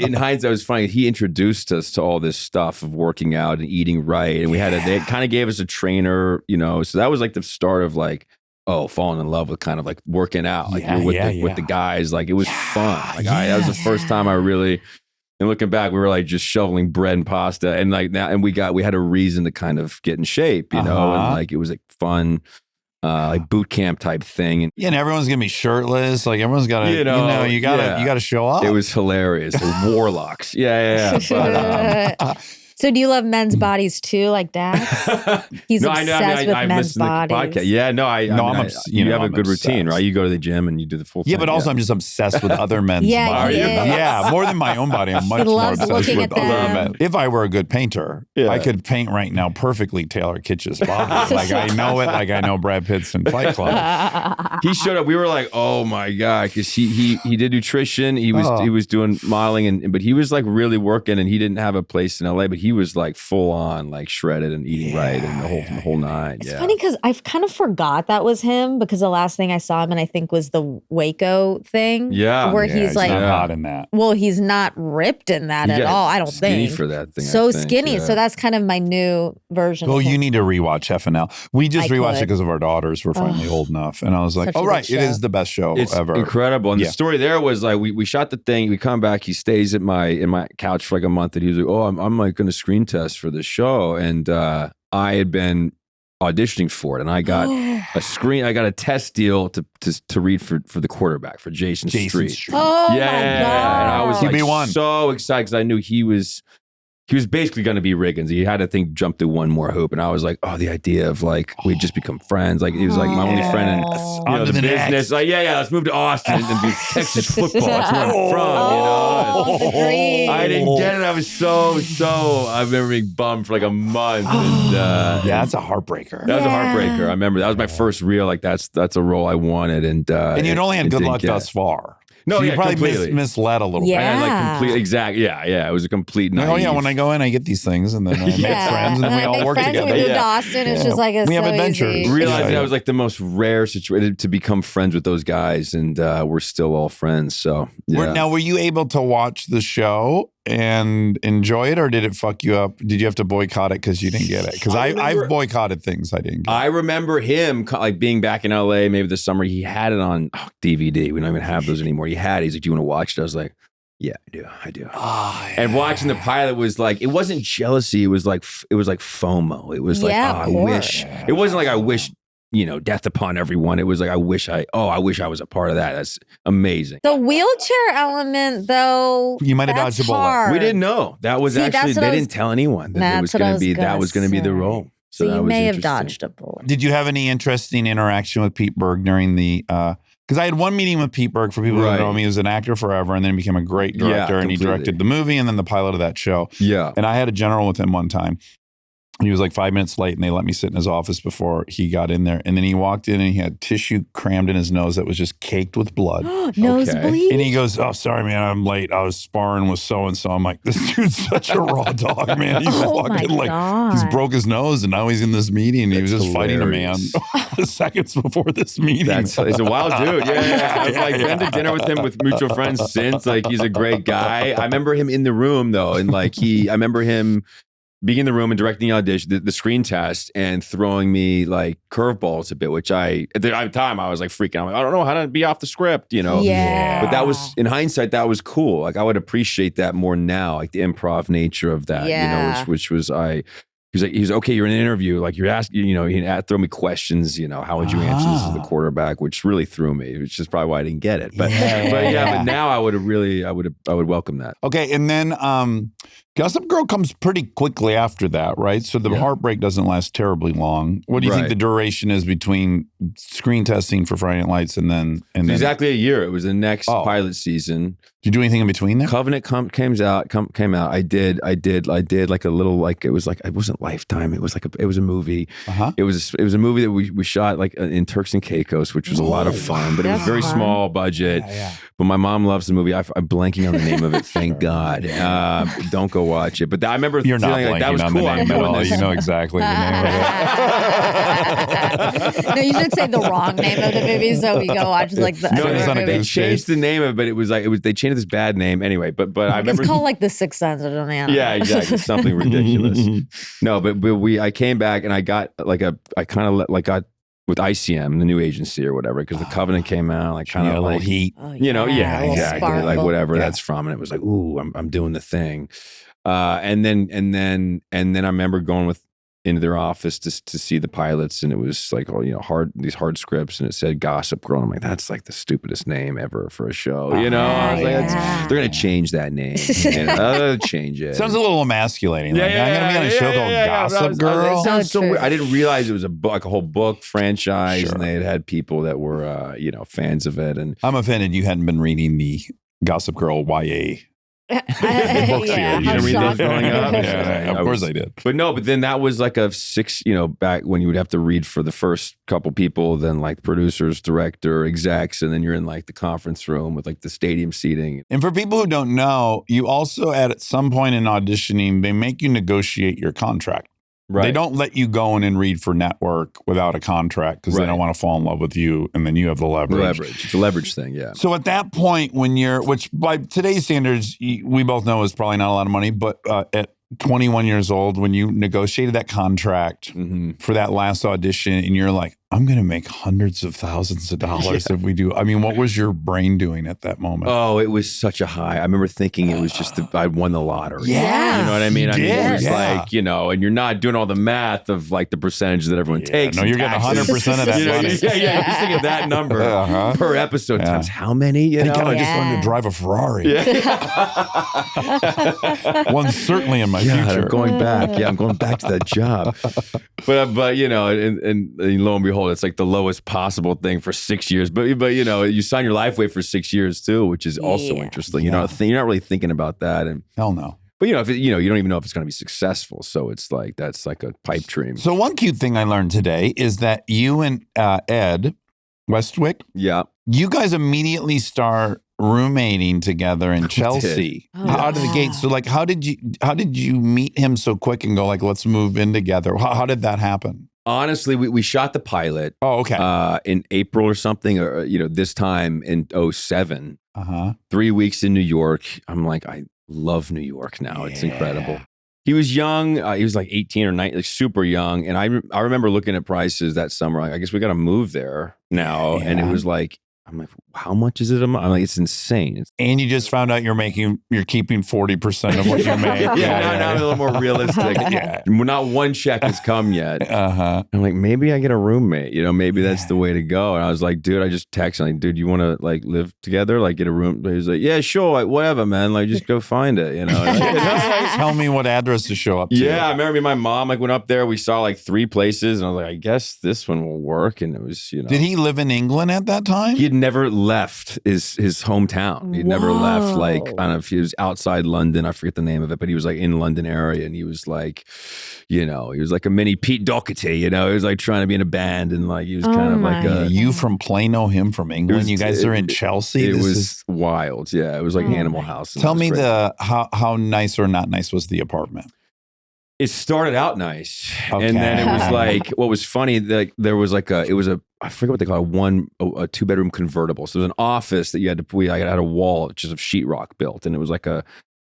in hindsight, it was funny. He introduced us to all this stuff of working out and eating right, and they kind of gave us a trainer, So that was like the start of like. Falling in love with kind of like working out, like with the guys, like it was fun. Like that was the first time I really, and looking back, we were like just shoveling bread and pasta, and like now, and we had a reason to kind of get in shape, and like it was like fun, like boot camp type thing. And everyone's gonna be shirtless. Like everyone's gotta, you gotta show up. It was hilarious. The warlocks, But, so do you love men's bodies too, like Dax? He's obsessed with men's bodies. Yeah, no, you have a good obsessed. routine, right? You go to the gym and you do the full thing. Yeah, but also I'm just obsessed with other men's bodies. Yeah, more than my own body. I'm much more obsessed with other men. If I were a good painter, I could paint right now perfectly Taylor Kitsch's body. Like I know it, like I know Brad Pitt's in Fight Club. He showed up. We were like, oh my God, because he did nutrition. He was doing modeling, but he was like really working, and he didn't have a place in LA, but he was like full on like shredded and eating right and the whole nine. It's funny because I kind of forgot that was him, because the last thing I saw him in, I think, was the Waco thing. Yeah. Where he's like not hot in that. Well, he's not ripped in that at all, I don't skinny think. For that thing. So skinny. So that's kind of my new version. Well, you need to rewatch FNL. We just rewatched it because of our daughters. We're finally old enough. And I was like, it is the best show ever. Incredible. And the story there was like, we shot the thing, we come back, he stays in my couch for like a month, and he was like, oh, I'm like going to screen test for the show, and I had been auditioning for it, and I got a test deal to read for the quarterback for Jason Street. Oh my God. And I was like QB1. So excited because I knew he was basically going to be Riggins. He had to jump through one more hoop, and I was like, oh, the idea of like we'd just become friends. Like he was like my only friend in the business. Next. Like let's move to Austin and do Texas football. That's where I'm from. The dream. I didn't get it. I was so. I remember being bummed for like a month. And, that's a heartbreaker. That was a heartbreaker. I remember that was my first real like that's a role I wanted, and you'd only had good luck thus far. No, so you probably completely misled a little bit. I had like complete, exactly. Yeah. It was a complete naive. When I go in, I get these things, and then I make friends, and then we all work together. We moved to Austin. It's just like we have adventures. Easy. Realizing that was like the most rare situation to become friends with those guys, and we're still all friends. So Now, were you able to watch the show and enjoy it, or did it fuck you up? Did you have to boycott it because you didn't get it? Because I've boycotted things I didn't get. I remember him like being back in LA maybe this summer. He had it on DVD. We don't even have those anymore. He's like, do you want to watch it? I was like, yeah, I do. And watching the pilot was like, it wasn't jealousy. It was like FOMO. It was like, I wish. It wasn't like I wish, death upon everyone. It was like, I wish I was a part of that. That's amazing. The wheelchair element, though, you might have dodged a bullet. We didn't know. That was they didn't tell anyone that it was going to be. That was going to be the role. So you may have dodged a bullet. Did you have any interesting interaction with Pete Berg during the? Because I had one meeting with Pete Berg, for people who don't know him. He was an actor forever, and then became a great director, and he directed the movie and then the pilot of that show. Yeah. And I had a general with him one time. He was like 5 minutes late and they let me sit in his office before he got in there. And then he walked in and he had tissue crammed in his nose that was just caked with blood. Nosebleed? And he goes, oh, sorry, man, I'm late. I was sparring with so-and-so. I'm like, this dude's such a raw dog, man. He's fucking he's broke his nose and now he's in this meeting. He was just fighting a man seconds before this meeting. He's a wild dude. Yeah. I've like been to dinner with him with mutual friends since. Like, he's a great guy. I remember him in the room though. And like I remember him being in the room and directing the audition, the screen test, and throwing me like curveballs a bit, which at the time I was like freaking out. I don't know how to be off the script, you know? Yeah. But that was, in hindsight, that was cool. Like I would appreciate that more now, like the improv nature of that, you know, which was he was okay, you're in an interview, like you're asking, you know, he'd throw me questions, you know, how would you answer this as the quarterback, which really threw me, which is probably why I didn't get it. But but now I would welcome that. Okay, and then Gossip Girl comes pretty quickly after that, right? So the heartbreak doesn't last terribly long. What do you think the duration is between screen testing for Friday Night Lights and then exactly a year? It was the next pilot season. Did you do anything in between there? Covenant came out. I did like a little, like it wasn't Lifetime. It was a movie. It was a movie that we shot like in Turks and Caicos, which was a lot of fun, but it was very small budget. But my mom loves the movie. I'm blanking on the name of it. Thank God. Don't go watch it. But I remember you're not feeling like that was on cool. The name at all. You know exactly the name of it. No, you should say the wrong name of the movie so we go watch like the they changed the name of it, but it was they changed this bad name anyway. But I remember it's called like The Sixth Sense or something. Yeah, exactly. Something ridiculous. No, but I came back and I got got with ICM, the new agency or whatever, because the Covenant came out, like kind of like heat, you know, exactly, sparkle. like whatever that's from, and it was like, ooh, I'm doing the thing, and then I remember going into their office to see the pilots, and it was like, oh, you know, these hard scripts, and it said Gossip Girl. And I'm like, that's like the stupidest name ever for a show, you know? I was like, they're gonna change that name, change it. Sounds a little emasculating. Like, I'm gonna be on a show called Gossip Girl. It sounds so weird. I didn't realize it was a book, like a whole book franchise, and they had people that were, you know, fans of it. And I'm offended you hadn't been reading the Gossip Girl YA. You didn't read those growing up? Of course I did. But then that was like a 6, you know, back when you would have to read for the first couple people, then like producers, director, execs, and then you're in like the conference room with like the stadium seating. And for people who don't know, you also at some point in auditioning, they make you negotiate your contract. Right. They don't let you go in and read for network without a contract because they don't want to fall in love with you, and then you have the leverage. It's a leverage thing, yeah. So at that point, when which by today's standards, we both know is probably not a lot of money, but at 21 years old, when you negotiated that contract for that last audition, and you're like, I'm going to make hundreds of thousands of dollars if we do. I mean, what was your brain doing at that moment? Oh, it was such a high. I remember thinking it was just I won the lottery. Yeah. You know what I mean? It was like, you know, and you're not doing all the math of like the percentage that everyone takes. No, you're getting 100% of that money. You're just thinking of that number per episode times how many, you know? I just learned to drive a Ferrari. One certainly in my future. I'm going back. Yeah, I'm going back to that job. But you know, and lo and behold, it's like the lowest possible thing for 6 years. But you know, you sign your life away for 6 years too, which is also interesting. You're not really thinking about that. And hell no. But you know, you don't even know if it's going to be successful. So it's like that's like a pipe dream. So one cute thing I learned today is that you and Ed Westwick, you guys immediately start roommating together in Chelsea out of the gate. So like, how did you meet him so quick and go like, let's move in together? How did that happen? Honestly, we shot the pilot. Oh, okay. In April or something, or you know, this time in 2007. 3 weeks in New York. I'm like, I love New York now. It's incredible. He was young. He was like 18 or 19, like super young. And I remember looking at prices that summer. Like, I guess we got to move there now. And it was like, I'm like, how much is it a month? I'm like, it's insane. And you just found out you're keeping 40% of what you make. Now a little more realistic. Not one check has come yet. I'm like, maybe I get a roommate. You know, maybe that's the way to go. And I was like, dude, I just texted, like, dude, you want to like live together? Like, get a room? He was like, yeah, sure, like, whatever, man. Like, just go find it. You know. Tell me what address to show up to. Yeah, I remember my mom like went up there. We saw like 3 places, and I was like, I guess this one will work. And it was, you know. Did he live in England at that time? He had never left his hometown. He'd never left, like, kind of, he was outside London. I forget the name of it, but he was like in London area, and he was like, he was like a mini Pete Doherty, he was like trying to be in a band, and like he was kind of like you from Plano, him from England. You guys are in Chelsea. It was wild. Yeah, it was like Animal House. Tell me how nice or not nice was the apartment? It started out nice, and then it was like, what was funny, like there was like I forget what they call it, a 2-bedroom convertible. So there was an office that you had to, I had a wall just of sheetrock built, and it was like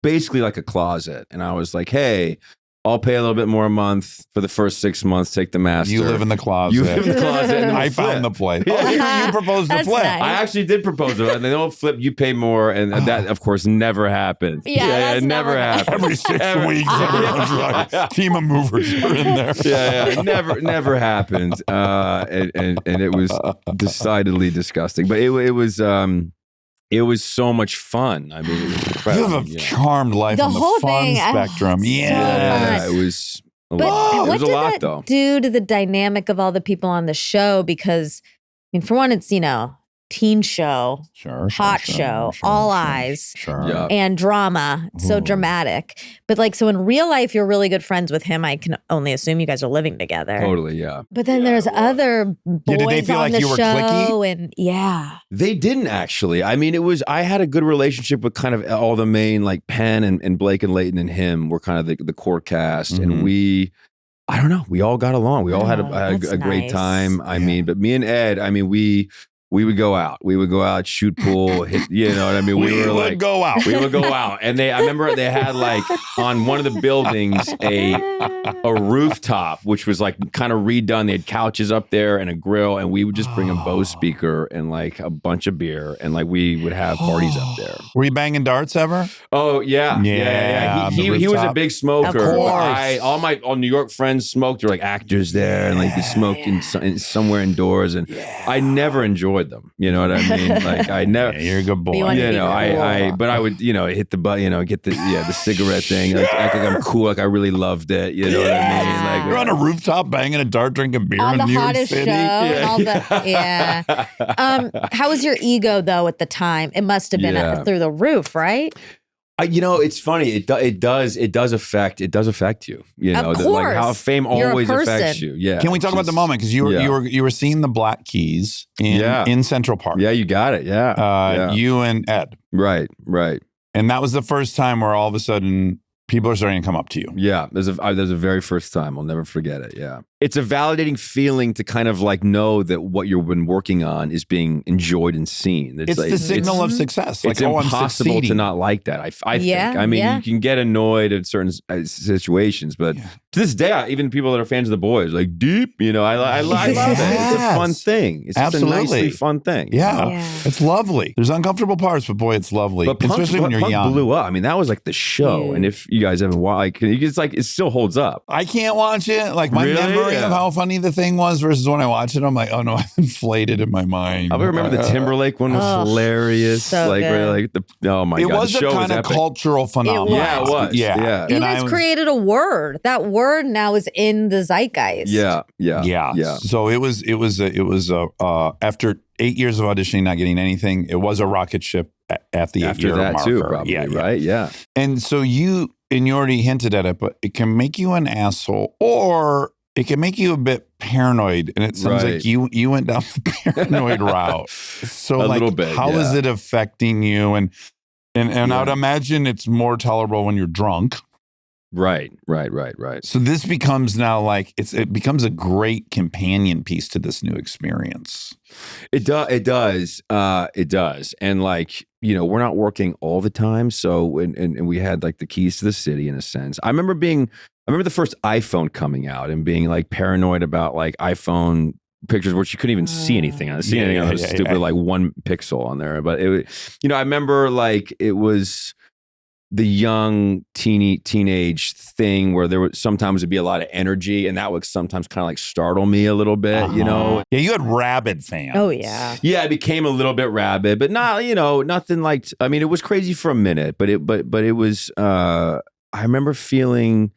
basically like a closet. And I was like, hey, I'll pay a little bit more a month for the first 6 months. Take the master. You live in the closet. You live in the closet. And I found the place. Oh, you proposed to flip. Nice. I actually did propose to it. And they don't flip. You pay more, and that, of course, never happened. Yeah, it never happened. Every 6 weeks, everyone's like, team of movers are in there. Yeah, never happened. And it was decidedly disgusting. But it was so much fun. I mean, it was incredible. You have a charmed life on the whole fun thing, spectrum. Yeah. It was a But lot. It what was a did lot, that though. do to the dynamic of all the people on the show? Because, I mean, for one, it's, teen show, hot show, all eyes, Yeah. and drama. It's so dramatic. But like, so in real life, you're really good friends with him. I can only assume you guys are living together. Totally, yeah. But then there's other boys did they feel on like the you were show, cliquey? and yeah, They didn't actually. I mean, I had a good relationship with kind of all the main, like Penn and Blake and Leighton and him were kind of the core cast. And I don't know, we all got along. We all had a great nice. time. I mean, but me and Ed, I mean, we would go out. We would go out, shoot pool, hit, you know what I mean? We would go out. We would go out. And I remember they had like on one of the buildings a rooftop, which was like kind of redone. They had couches up there and a grill, and we would just bring a Bose speaker and like a bunch of beer, and like we would have parties up there. Were you banging darts ever? Oh yeah. Yeah, He was a rooftop. big smoker. Of course. All my New York friends smoked. They're like actors there, and like they smoked in somewhere indoors, and I never enjoyed them. You know what I mean? Like I never. Yeah, you're a good boy. But I would, hit the button, get the cigarette thing. Like act like I'm cool. Like I really loved it. You know what I mean? Like You're on a rooftop banging a dart, drinking beer on in the New York hottest City. show. And all the, how was your ego though at the time? It must have been through the roof, right? It's funny. It does affect you. You know, Of like how fame You're a always person. affects you. Yeah. Can we talk about the moment? Because you were seeing the Black Keys in Central Park. Yeah, you got it. Yeah. You and Ed. Right. And that was the first time where all of a sudden people are starting to come up to you. Yeah, there's a very first time. I'll never forget it. Yeah. It's a validating feeling to kind of like know that what you've been working on is being enjoyed and seen. It's the signal of success. Like, it's impossible to not like that. I think. I mean, you can get annoyed at certain situations, but to this day, even people that are fans of the boys, like deep, I love it. It's a fun thing. It's just a nicely fun thing. Yeah. It's lovely. There's uncomfortable parts, but boy, it's lovely. But especially when you're Punk young. blew up. I mean, that was like the show. And if you guys haven't watched, it's like it still holds up. I can't watch it. Like my memory of how funny the thing was versus when I watch it, I'm like, oh no, I've inflated in my mind. I remember the Timberlake one was hilarious. So like, good. Oh my it god, was the show a kind was of epic. cultural phenomenon. Yeah, it was. Yeah. You guys created a word. That word now is in the zeitgeist. Yeah. So it was after 8 years of auditioning, not getting anything. It was a rocket ship at the After 8-year that marker. too, probably. Right? Yeah. And so you already hinted at it, but it can make you an asshole, or it can make you a bit paranoid. And it sounds like you went down the paranoid route. So a little bit, how is it affecting you? And I would imagine it's more tolerable when you're drunk. Right. So this becomes now like it becomes a great companion piece to this new experience. It does. And like, we're not working all the time. So, and we had like the keys to the city in a sense. I remember the first iPhone coming out and being like paranoid about like iPhone pictures where you couldn't even see anything. I see anything on those stupid like 1 pixel on there. But it, I remember like it was the young teenage thing where there would sometimes be a lot of energy, and that would sometimes kind of like startle me a little bit, Yeah, you had rabid fans. Oh yeah. Yeah, it became a little bit rabid, but not, nothing like, I mean, it was crazy for a minute, but it was, I remember feeling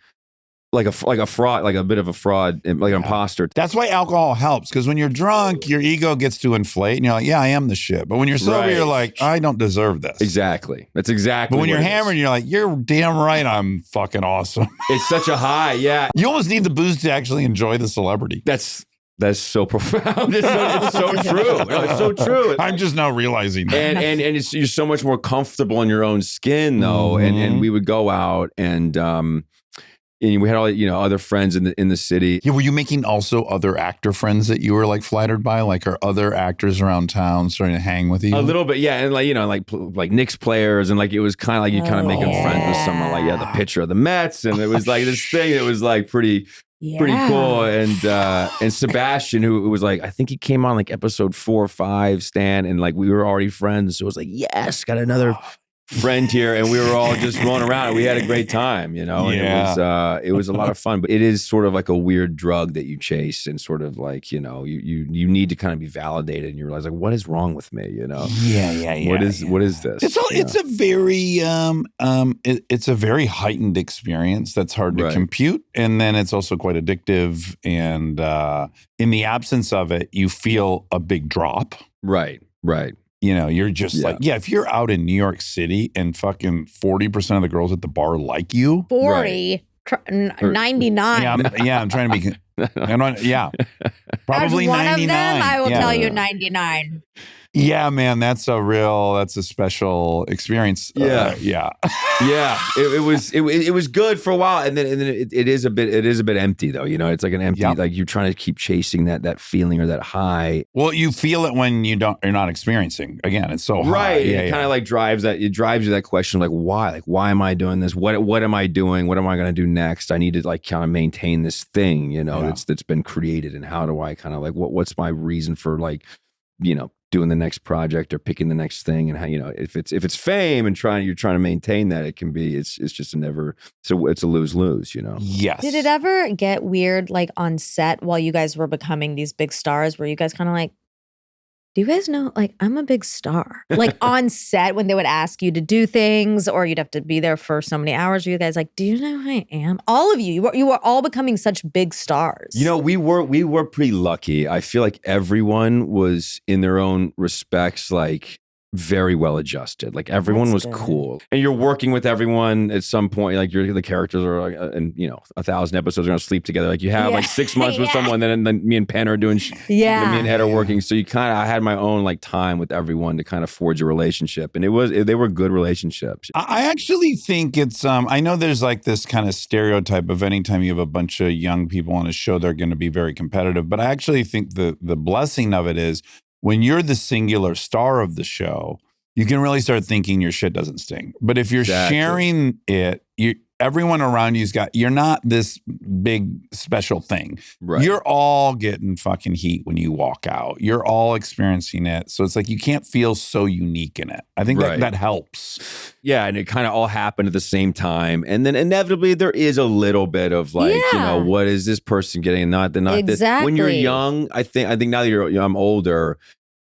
like a fraud, like a bit of a fraud, like an imposter. That's why alcohol helps, because when you're drunk, your ego gets to inflate, and you're like, "Yeah, I am the shit." But when you're sober, you're like, "I don't deserve this." Exactly. That's exactly. But when what you're it hammered, is. you're like, "You're damn right, I'm fucking awesome." It's such a high. Yeah. You almost need the booze to actually enjoy the celebrity. That's so profound. It's so true. No, it's so true. I'm just now realizing that. And you're so much more comfortable in your own skin, though. And we would go out and we had all other friends in the city. Yeah, were you making also other actor friends that you were like flattered by? Like, are other actors around town starting to hang with you? A little bit, yeah, and like Knicks players, and like it was kind of like you kind of making friends with someone, like the pitcher of the Mets, and it was like this thing that was like pretty cool. And Sebastian, who was like, I think he came on like episode 4 or 5, Stan, and like we were already friends, so it was like, yes, got another friend here, and we were all just rolling around and we had a great time, and it was a lot of fun. But it is sort of like a weird drug that you chase, and sort of like you need to kind of be validated, and you realize like, what is wrong with me, what is this? It's a very it's a very heightened experience that's hard to compute, and then it's also quite addictive, and in the absence of it you feel a big drop. Right You're just like, if you're out in New York City and fucking 40% of the girls at the bar like you. 40, 99. I'm trying to be, probably 99. As one of them, I will tell you 99. Yeah, man, that's a special experience. Yeah. It was good for a while, and then it is a bit empty though. It's like an empty, like you're trying to keep chasing that feeling or that high. Well, you feel it when you're not experiencing. Again, it's so high. Right. It kind of like drives you that question, like why? Like why am I doing this? What am I doing? What am I going to do next? I need to like kind of maintain this thing, that's been created, and how do I kind of like what's my reason for like doing the next project or picking the next thing, and how if it's fame and you're trying to maintain that, it's just it's a lose-lose. Yes. Did it ever get weird like on set while you guys were becoming these big stars, where you guys kind of like, do you guys know, like, I'm a big star? Like on set when they would ask you to do things, or you'd have to be there for so many hours, were you guys like, do you know who I am? All of you were all becoming such big stars. We were pretty lucky. I feel like everyone was in their own respects, like very well adjusted. Like everyone was cool, and you're working with everyone at some point. Like the characters are, and 1,000 episodes are gonna sleep together. Like you have like 6 months with someone, then me and Penn are doing. Me and Ed are working. So I had my own like time with everyone to kind of forge a relationship, and they were good relationships. I actually think it's I know there's like this kind of stereotype of anytime you have a bunch of young people on a show, they're going to be very competitive. But I actually think the blessing of it is, when you're the singular star of the show, you can really start thinking your shit doesn't sting. But if you're sharing it, everyone around you're not this big special thing. Right. You're all getting fucking heat when you walk out. You're all experiencing it. So it's like you can't feel so unique in it. I think that helps. Yeah, and it kind of all happened at the same time. And then inevitably there is a little bit of like, what is this person getting and not exactly. this. When you're young, I think now that I'm older,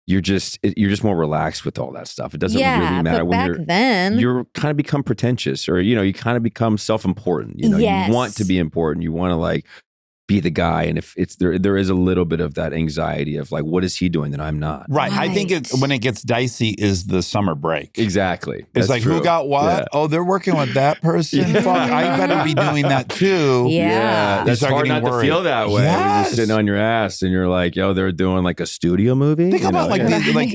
you're just more relaxed with all that stuff. It doesn't really matter when you're kind of become pretentious, or you kind of become self-important. You want to be important. You want to like be the guy, and if it's there is a little bit of that anxiety of like, what is he doing that I'm not? Right. I think when it gets dicey is the summer break. Exactly. It's like, who got what? Yeah. Oh, they're working with that person. Fuck, I better be doing that too. Yeah. That's hard not to feel that way. You're just sitting on your ass and you're like, yo, they're doing like a studio movie. Think about like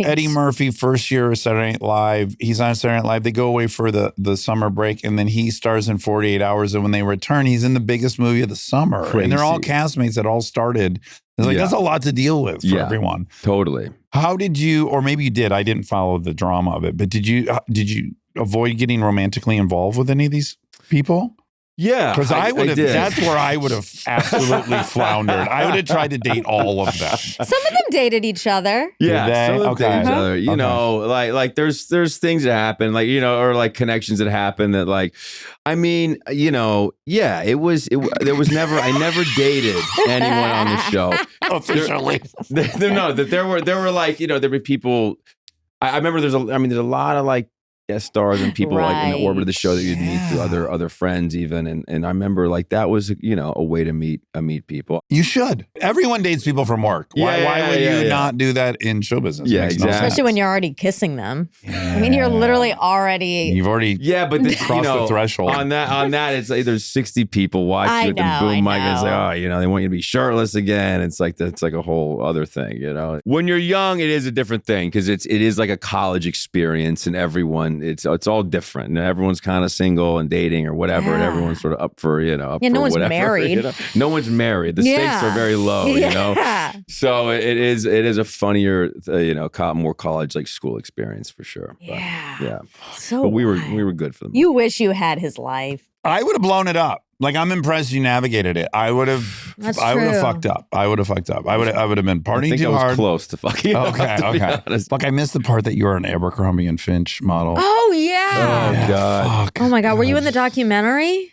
Eddie Murphy, first year of Saturday Night Live. He's on Saturday Night Live. They go away for the summer break, and then he stars in 48 Hours. And when they return, he's in the biggest movie of the summer. Crazy. And they're all castmates that all started. It's like, that's a lot to deal with for everyone. Totally. How did you, or maybe you did, I didn't follow the drama of it, but did you avoid getting romantically involved with any of these people? Yeah. Because I would have, that's where I would have absolutely floundered. I would have tried to date all of them. Some of them dated each other. Yeah. Some of them dated each other. You know, like there's things that happen, like, or like connections that happen that like, I mean, there was never, I never dated anyone on the show. Officially. There were like, there were people, I remember there's a lot of like guest stars and people like in the orbit of the show that you'd meet through other friends even. And I remember like that was, a way to meet people. You should. Everyone dates people from work. Why would you not do that in show business? Yeah, exactly. Especially when you're already kissing them. Yeah. I mean, you're literally already. You've already crossed the threshold. On that, it's like there's 60 people watching with the boom mic and say, they want you to be shirtless again. It's like that's like a whole other thing, When you're young, it is a different thing because it is like a college experience and everyone. It's all different. And everyone's kind of single and dating or whatever, and everyone's sort of up for no one's whatever, married. No one's married. The stakes are very low, So it is a funnier, more college like school experience for sure. But, So but we were good for them. You wish you had his life. I would have blown it up. Like, I'm impressed you navigated it. I would have fucked up. I would have been partying too hard. I was close to fucking up, okay. Fuck, I missed the part that you were an Abercrombie and Finch model. Oh, yeah. Oh, God. Fuck. Oh, my God. Were you in the documentary?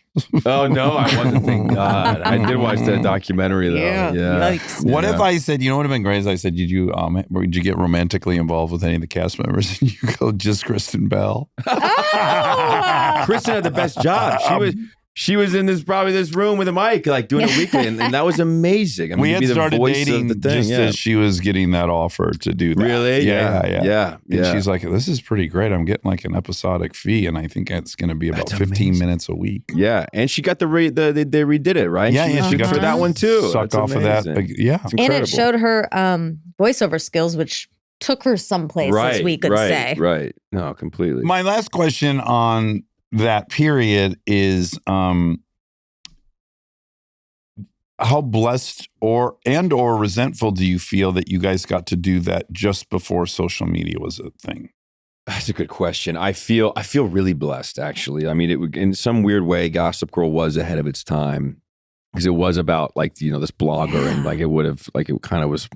Oh, no, I wasn't. Thank God. I did watch that documentary, though. Yeah. Yikes. What if I said, what would have been great is I said, did you get romantically involved with any of the cast members? And you go, just Kristen Bell. Oh! Kristen had the best job. She was in this room with a mic, like doing it weekly, and that was amazing. I mean, we had started dating just as she was getting that offer to do that. Really? Yeah. And she's like, "This is pretty great. I'm getting like an episodic fee, and I think it's going to be about 15 minins a week." Yeah, and she got they redid it, right? Yeah, she got for that one too. Suck off of that. Yeah, and it showed her voiceover skills, which took her someplace, we could say. Right. No, completely. My last question on that period is how blessed or resentful do you feel that you guys got to do that just before social media was a thing? That's a good question. I feel really blessed, actually. I mean, in some weird way, Gossip Girl was ahead of its time because it was about like this blogger and like it kind of was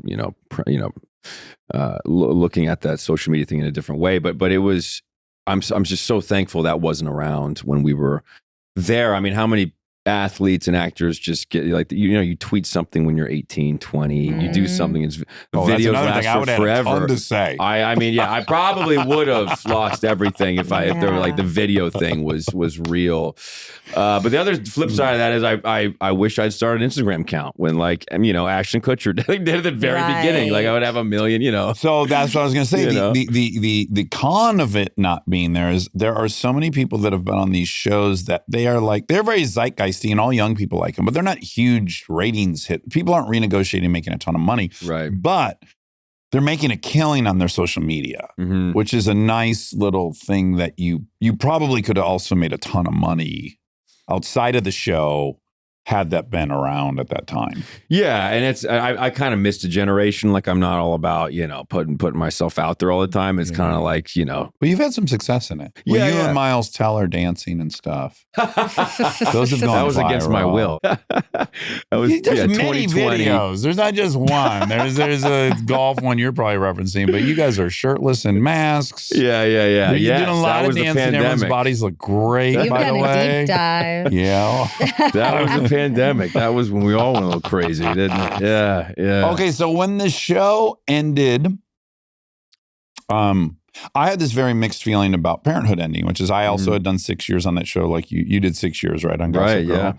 looking at that social media thing in a different way. But it was. I'm just so thankful that wasn't around when we were there. I mean, how many athletes and actors just get like, you tweet something when you're 18, 20, you do something, it's videos last for forever. I would have a ton to say. I mean, yeah, I probably would have lost everything if they were like the video thing was real. But the other flip side of that is I wish I'd started an Instagram account when Ashton Kutcher did at the very beginning. Like I would have 1 million, So that's what I was going to say. The con of it not being there is there are so many people that have been on these shows that they're very zeitgeisty and all young people like them, but they're not huge ratings hit. People aren't renegotiating, making a ton of money. Right. But they're making a killing on their social media, which is a nice little thing that you probably could have also made a ton of money outside of the show had that been around at that time. Yeah, and I kind of missed a generation. Like I'm not all about putting myself out there all the time. It's kind of like But you've had some success in it. You and Miles Teller dancing and stuff. Those have gone. That was against my will. That was there's many videos. There's not just one. There's a golf one you're probably referencing, but you guys are shirtless and masks. Yeah. You're doing a lot of dancing. Everyone's bodies look great. You've by the way, a deep dive. Yeah, that was the pandemic. That was when we all went a little crazy, didn't it? Yeah. Okay, so when the show ended, I had this very mixed feeling about Parenthood ending, which is I also had done 6 years on that show, like you did 6 years, right? On Gossip Girl. Yeah.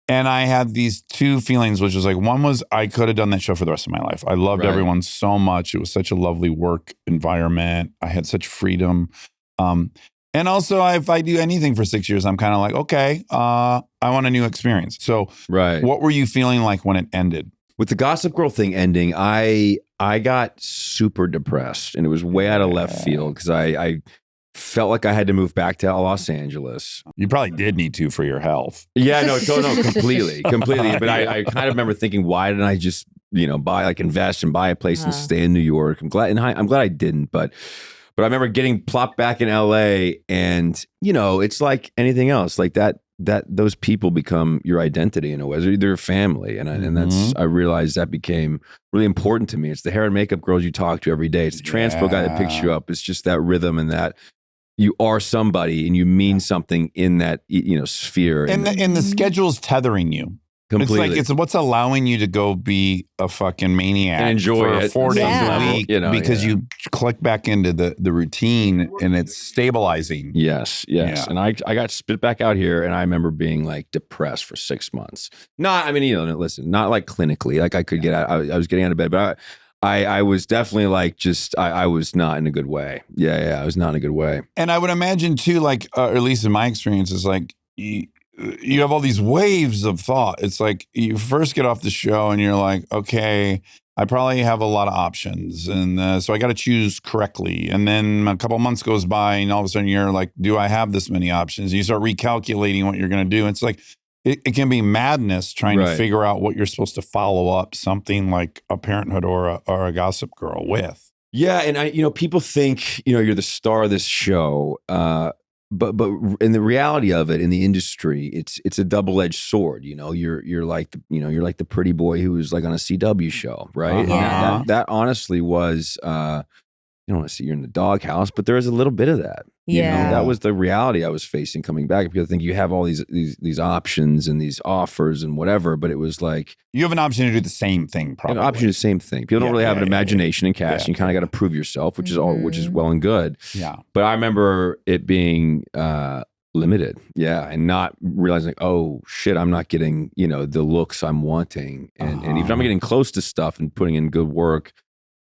And I had these two feelings, which was like, one was I could have done that show for the rest of my life. I loved everyone so much. It was such a lovely work environment. I had such freedom. And also, if I do anything for 6 years, I'm kind of like, okay, I want a new experience. So what were you feeling like when it ended? With the Gossip Girl thing ending, I got super depressed, and it was way out of left field because I felt like I had to move back to Los Angeles. You probably did need to for your health. Yeah, no, completely. But I kind of remember thinking, why didn't I just invest and buy a place and stay in New York? I'm glad I didn't, but I remember getting plopped back in LA, and it's like anything else, like that those people become your identity in a way. They're family, and that's I realized that became really important to me. It's the hair and makeup girls you talk to every day. It's the transpo guy that picks you up. It's just that rhythm and that you are somebody and you mean something in that sphere. And the schedule's tethering you. Completely. It's what's allowing you to go be a fucking maniac and enjoy for it 4 days Yeah. a week because you click back into the routine and it's stabilizing. Yes. Yeah. And I got spit back out here, and I remember being like depressed for 6 months. Not, listen, not like clinically, like I could get out. I was getting out of bed, but I was definitely like I was not in a good way. Yeah, I was not in a good way. And I would imagine too, like, or at least in my experience, is like you have all these waves of thought. It's like you first get off the show and you're like, okay, I probably have a lot of options. And so I got to choose correctly. And then a couple of months goes by and all of a sudden you're like, do I have this many options? And you start recalculating what you're going to do. It's like, it can be madness trying to figure out what you're supposed to follow up something like a Parenthood or a Gossip Girl with. Yeah. And people think, you're the star of this show. But in the reality of it, in the industry, it's a double-edged sword. You're like the pretty boy who was like on a CW show, right? Uh-huh. And that honestly was you don't want to see you're in the doghouse, but there is a little bit of that. Yeah. That was the reality I was facing coming back, because I think you have all these options and these offers and whatever, but it was like you have an option to do the same thing. Probably an option to do the same thing. People don't really have an imagination in casting. You kind of got to prove yourself, which is well and good. Yeah. But I remember it being limited, and not realizing, oh shit, I'm not getting the looks I'm wanting, and even if I'm getting close to stuff and putting in good work,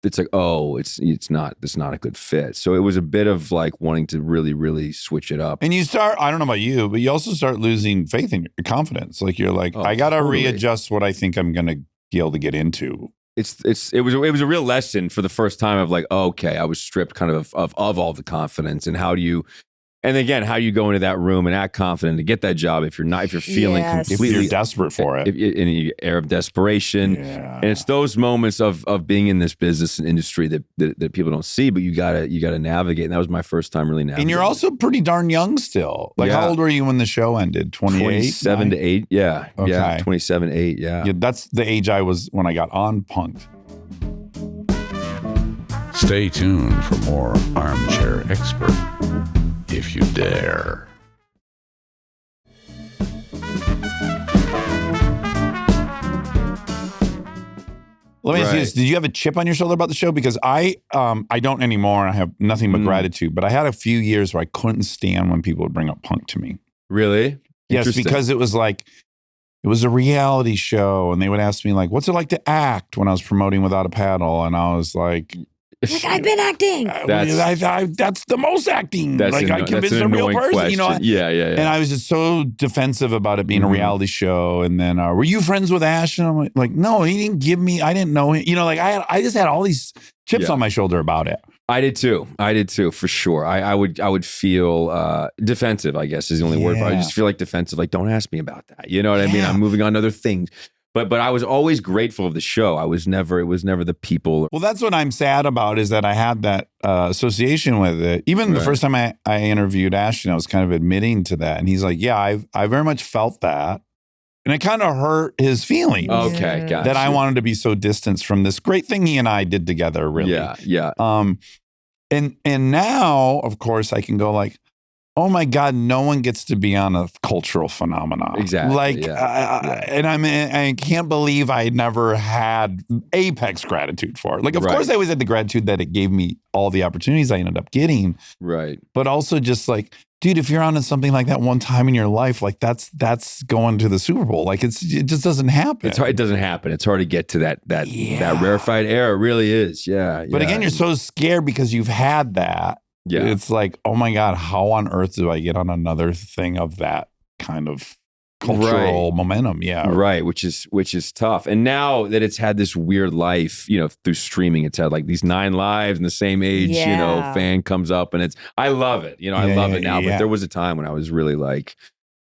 it's like, oh, it's not a good fit. So it was a bit of like wanting to really, really switch it up. And you start, I don't know about you, but you also start losing faith in your confidence. Like you're like, I got to readjust what I think I'm going to be able to get into. It was a real lesson for the first time of like, oh, okay, I was stripped kind of all the confidence, and how do you go into that room and act confident to get that job if you're feeling completely, if you're desperate for it, in an air of desperation. And it's those moments of being in this business and industry that people don't see, but you gotta navigate. And that was my first time really navigating. And you're also pretty darn young still. Like how old were you when the show ended? 28? 27 to 8. Yeah. Okay. Yeah. 27 to 8. Yeah. That's the age I was when I got on Punk'd. Stay tuned for more Armchair Expert, if you dare. Let me ask you this. Did you have a chip on your shoulder about the show? Because I don't anymore. I have nothing but gratitude. But I had a few years where I couldn't stand when people would bring up Punk to me. Really? Yes, because it was like, it was a reality show. And they would ask me like, what's it like to act when I was promoting Without a Paddle? And I was like, I've been acting. That's the most acting. Like I convinced a real person, question. Yeah. And I was just so defensive about it being a reality show. And then, were you friends with Ash? And I'm like, no, he didn't give me. I didn't know him. I just had all these chips on my shoulder about it. I did too, for sure. I would feel defensive, I guess is the only word for it. I just feel like defensive. Like, don't ask me about that. You know what I mean? I'm moving on to other things. But I was always grateful of the show. It was never the people. Well, that's what I'm sad about, is that I had that association with it. Even the first time I interviewed Ashton, I was kind of admitting to that. And he's like, yeah, I very much felt that. And it kind of hurt his feelings. Okay, gotcha. That I wanted to be so distanced from this great thing he and I did together, really. Yeah. And now, of course, I can go like, oh my God, no one gets to be on a cultural phenomenon. Exactly. Like, and I can't believe I never had apex gratitude for it. Like, of course, I always had the gratitude that it gave me all the opportunities I ended up getting. Right. But also just like, dude, if you're on something like that one time in your life, like that's going to the Super Bowl. Like it just doesn't happen. It's hard. It doesn't happen. It's hard to get to that rarefied air. It really is. Yeah. But again, you're so scared because you've had that. Yeah. It's like, oh my God, how on earth do I get on another thing of that kind of cultural momentum? Yeah. Right. Which is tough. And now that it's had this weird life, through streaming, it's had like these 9 lives in the same age, fan comes up, and I love it. I love it now. But there was a time when I was really like,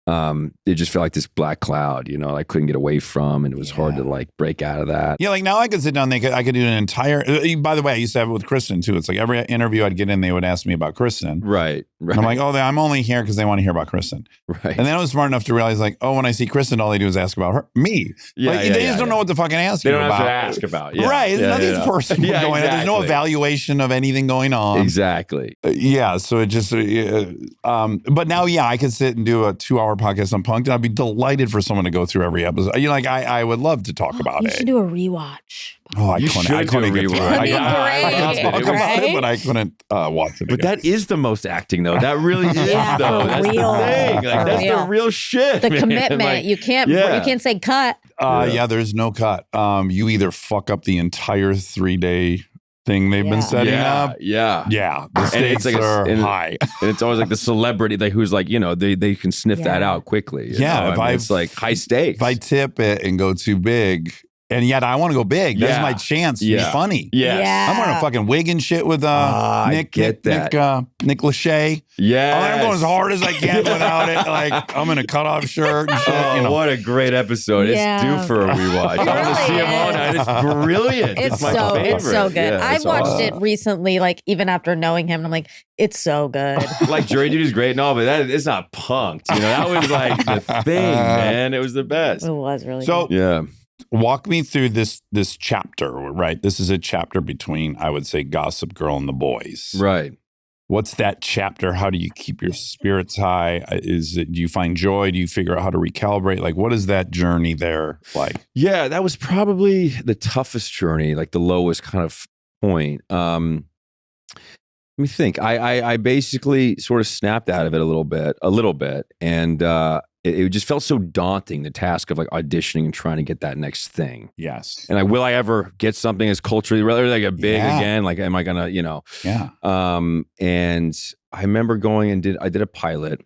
it just felt like this black cloud, I couldn't get away from, and it was hard to like break out of that. Yeah, like now I could sit down, I could do an entire, by the way, I used to have it with Kristen too. It's like every interview I'd get in, they would ask me about Kristen. Right. And I'm like, oh, I'm only here because they want to hear about Kristen. Right. And then I was smart enough to realize like, oh, when I see Kristen, all they do is ask about me. Yeah, they just don't know what to fucking ask you about. They don't have to ask about. Yeah. Right. Nothing's personal going on. There's no evaluation of anything going on. Exactly. So it just, but now, I could sit and do a 2-hour podcast on Punked, and I'd be delighted for someone to go through every episode. You know, like I would love to talk about You it. should do a rewatch. Oh, I You couldn't. should I couldn't do a get through it. rewatch. I That'd be talk great, about it, right? but I couldn't watch it. But again. that is the most acting, though. That really is, Yeah, though. for That's real. the thing. Like, For that's real. the real shit. The man. commitment. Like, you can't say cut. Yeah, there's no cut. You either fuck up the entire 3-day thing they've been setting up. Yeah. Yeah, the stakes are high. And it's always like the celebrity who's like, they can sniff that out quickly. you know? I mean, it's like high stakes. If I tip it and go too big, and yet I want to go big. That's my chance to be funny. Yes. Yeah. I'm wearing a fucking wig and shit with Nick Lachey. Yeah. I'm going as hard as I can without it. Like, I'm in a cutoff shirt and shit. Oh, what a great episode. Yeah. It's due for a rewatch. It I want to see really him all night. It's brilliant. It's my so favorite. it's so good. Yeah, I've watched it recently, like even after knowing him, and I'm like, it's so good. Like Jury Duty's great and all, but it's not punked. That was like the thing, man. It was the best. It was really So, good. Yeah. walk me through this chapter, right? This is a chapter between, I would say, Gossip Girl and the boys. Right. What's that chapter? How do you keep your spirits high? Do you find joy? Do you figure out how to recalibrate? Like, what is that journey there like? Yeah, that was probably the toughest journey, like the lowest kind of point. Let me think. I basically sort of snapped out of it a little bit, and it just felt so daunting, the task of like auditioning and trying to get that next thing. Yes. And will I ever get something as culturally relevant, like a big again? Like, am I gonna, Yeah. And I remember going and I did a pilot.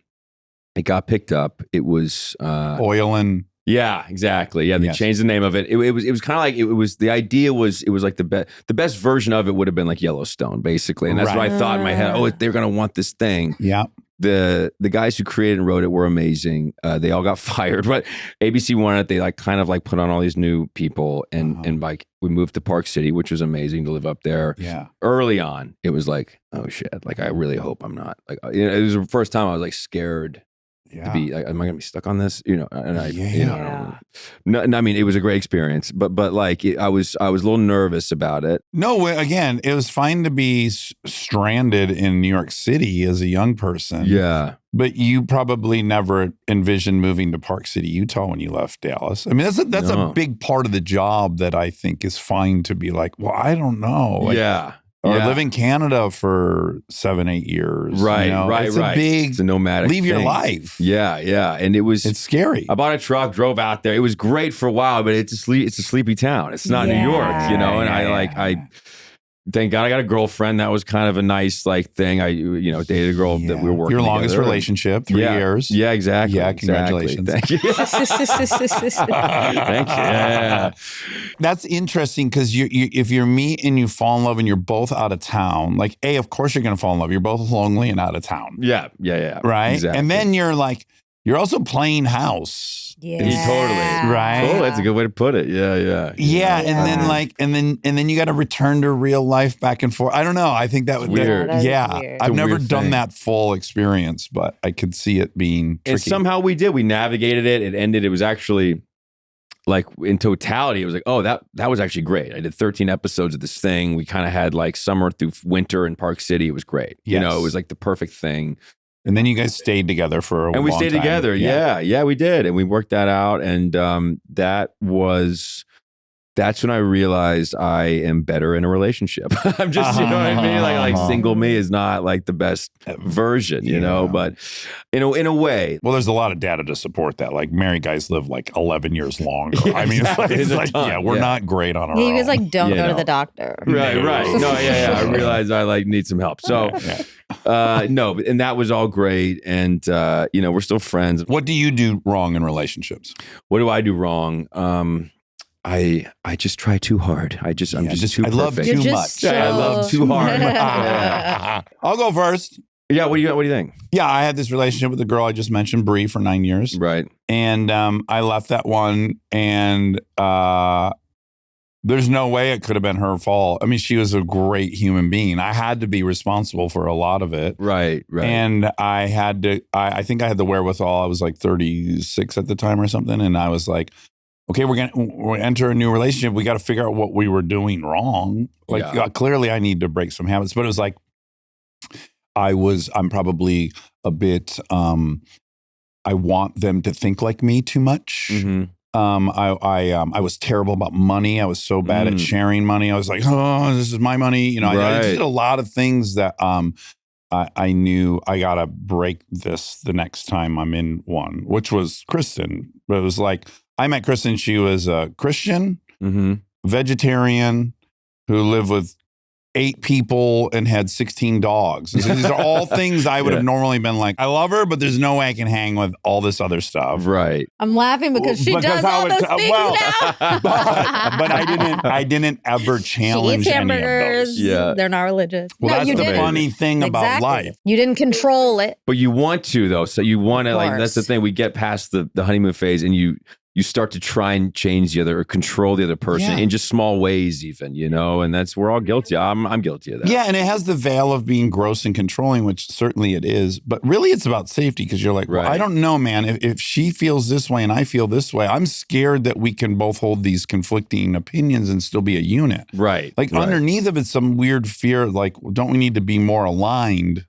It got picked up. It was Oil and yeah, exactly. Yeah, they changed the name of it. It was kind of like it was. The idea was it was like the best version of it would have been like Yellowstone, basically, and that's what I thought in my head. Oh, they're gonna want this thing. Yeah. The guys who created and wrote it were amazing. They all got fired, but ABC wanted it. They like kind of like put on all these new people, and like we moved to Park City, which was amazing to live up there. Yeah. Early on, it was like, oh shit, like I really hope I'm not like. It was the first time I was like scared. Yeah. To be like, am I gonna be stuck on this? And Yeah. no, I mean, it was a great experience, but like I was a little nervous about it. No, again, it was fine to be stranded in New York City as a young person. Yeah, but you probably never envisioned moving to Park City, Utah when you left Dallas. I mean, that's a big part of the job that I think is fine to be like, well, I don't know. Like, Or live in Canada for 7-8 years. Right, It's a big, it's a nomadic leave your thing. life. Yeah. And it's scary. I bought a truck, drove out there. It was great for a while, but it's a sleepy town. It's not New York, and I thank God I got a girlfriend. That was kind of a nice like thing. I dated a girl that we were working Your longest together. relationship, 3 years. Yeah, exactly. Yeah, congratulations. Exactly. Thank you. Thank you. Yeah. That's interesting because if you meet and you fall in love and you're both out of town, like of course you're going to fall in love. You're both lonely and out of town. Yeah. Right. Exactly. And then you're like, you're also playing house. Yeah. Totally. Right. Totally. That's a good way to put it. Yeah. Yeah. And then you got to return to real life back and forth. I don't know. I think that would be weird. Yeah. Weird. I've It's a never weird done thing. that full experience, but I could see it being tricky. And somehow we did. We navigated it. It ended. It was actually like in totality, it was like, oh, that was actually great. I did 13 episodes of this thing. We kind of had like summer through winter in Park City. It was great. Yes. It was like the perfect thing. And then you guys stayed together for a long time. And we stayed together. Yeah, we did. And we worked that out. And that's when I realized I am better in a relationship. I'm just, you know what I mean? Like single me is not like the best version, but in a way. Well, there's a lot of data to support that. Like married guys live like 11 years longer. Yeah, I mean, exactly. it's like, Ton. we're not great on our own. You guys like don't You go to know. the doctor. Right. No, yeah. I realized I like need some help. So, no, and that was all great. And, we're still friends. What do you do wrong in relationships? What do I do wrong? I just try too hard. I'm just too I love perfect. You're too just much. Yeah, I love too hard. Yeah. I'll go first. Yeah, what do you think? Yeah, I had this relationship with the girl I just mentioned, Bree, for 9 years. Right. And I left that one, and there's no way it could have been her fault. I mean, she was a great human being. I had to be responsible for a lot of it. Right. And I had to, I think I had the wherewithal. I was like 36 at the time or something. And I was like, okay, we're going to enter a new relationship. We got to figure out what we were doing wrong. Like clearly I need to break some habits, but it was like, I'm probably a bit I want them to think like me too much. Mm-hmm. I was terrible about money. I was so bad at sharing money. I was like, oh, this is my money. You know, I did a lot of things that I knew I got to break this the next time I'm in one, which was Kristen. But it was like, I met Kristen. She was a Christian, vegetarian, who lived with 8 people and had 16 dogs. So these are all things I would have normally been like, I love her, but there's no way I can hang with all this other stuff. Right. I'm laughing because she does all those things now. but I didn't ever challenge she eats any of hamburgers. those. Yeah. They're not religious. Well, no, that's the funny thing about life. You didn't control it. But you want to, though. So you want to, like, that's the thing. We get past the honeymoon phase and you start to try and change the other or control the other person in just small ways even, you know, and we're all guilty. I'm guilty of that. Yeah, and it has the veil of being gross and controlling, which certainly it is. But really it's about safety because you're like, well, I don't know, man. If she feels this way and I feel this way, I'm scared that we can both hold these conflicting opinions and still be a unit. Right. Like underneath of it, some weird fear, like, don't we need to be more aligned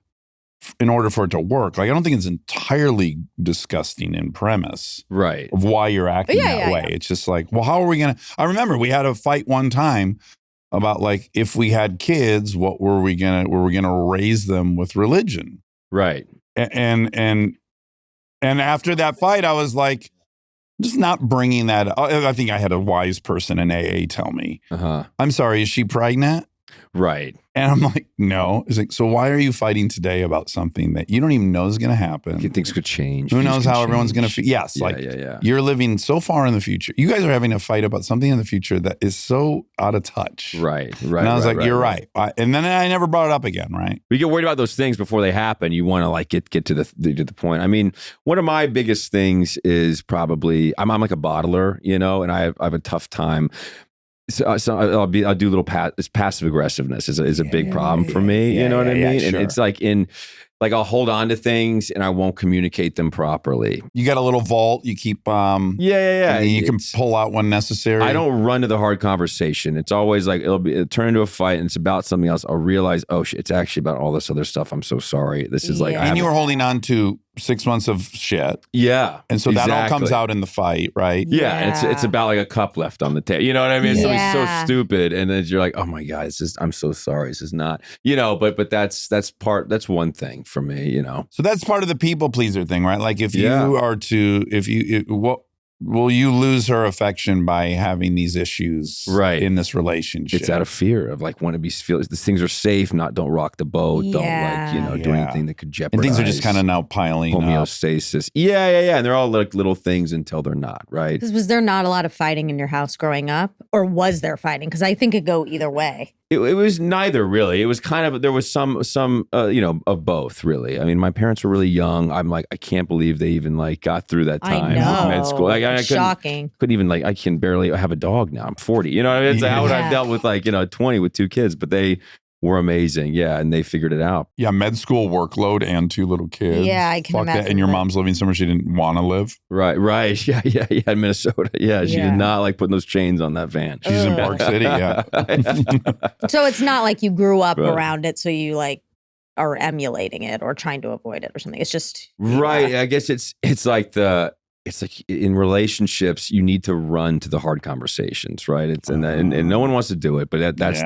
in order for it to work? Like, I don't think it's entirely disgusting in premise, right, of why you're acting that way. It's just like, well, how are we gonna? I remember we had a fight one time about like, if we had kids, what were we gonna raise them with religion, right? And after that fight, I was like, just not bringing that up. I think I had a wise person in AA tell me, I'm sorry, is she pregnant? Right. And I'm like, no. It's like, so why are you fighting today about something that you don't even know is going to happen? Things could change. Who knows how everyone's going to feel? Yes. You're living so far in the future. You guys are having a fight about something in the future that is so out of touch. Right. And I was like, you're right. And then I never brought it up again, right? We get worried about those things before they happen. You want to like get to the point. I mean, one of my biggest things is probably, I'm like a bottler, you know, and I have a tough time. So I'll do little passive aggressiveness is a big problem for me. You know what I mean? Sure. And it's like I'll hold on to things and I won't communicate them properly. You got a little vault. You keep and you can pull out when necessary. I don't run to the hard conversation. It's always like it'll turn into a fight and it's about something else. I'll realize, oh shit, it's actually about all this other stuff. I'm so sorry. This is like, and you were holding on to 6 months of shit. Yeah. And so that all comes out in the fight, right? Yeah. And it's about like a cup left on the table. You know what I mean? It's so stupid. And then you're like, oh my God, I'm so sorry. This is not, you know, but that's one thing for me, you know. So that's part of the people pleaser thing, right? Like if you are to, will you lose her affection by having these issues in this relationship? It's out of fear of like want to feel these things are safe, don't rock the boat, don't like, you know, do anything that could jeopardize. And things are just kind of now piling homeostasis. Up. Yeah. And they're all like little things until they're not, right? Was there not a lot of fighting in your house growing up? Or was there fighting? Because I think it go either way. It was neither really. It was kind of, there was some you know, of both really. I mean, my parents were really young. I'm like, I can't believe they even like got through that time. I know. Med school. Like, shocking. Couldn't even like, I can barely have a dog now. I'm 40. You know what I mean? It's how would I have dealt with like, you know, 20 with 2 kids, but they were amazing. Yeah. And they figured it out. Yeah. Med school workload and 2 little kids. Yeah. I can imagine. That. And your mom's living somewhere she didn't want to live. Right. Yeah. In Minnesota. Yeah. She did not like putting those chains on that van. She's in Park City. Yeah. So it's not like you grew up around it. So you like are emulating it or trying to avoid it or something. It's just. Right. I guess it's like in relationships, you need to run to the hard conversations, right? And no one wants to do it, but that's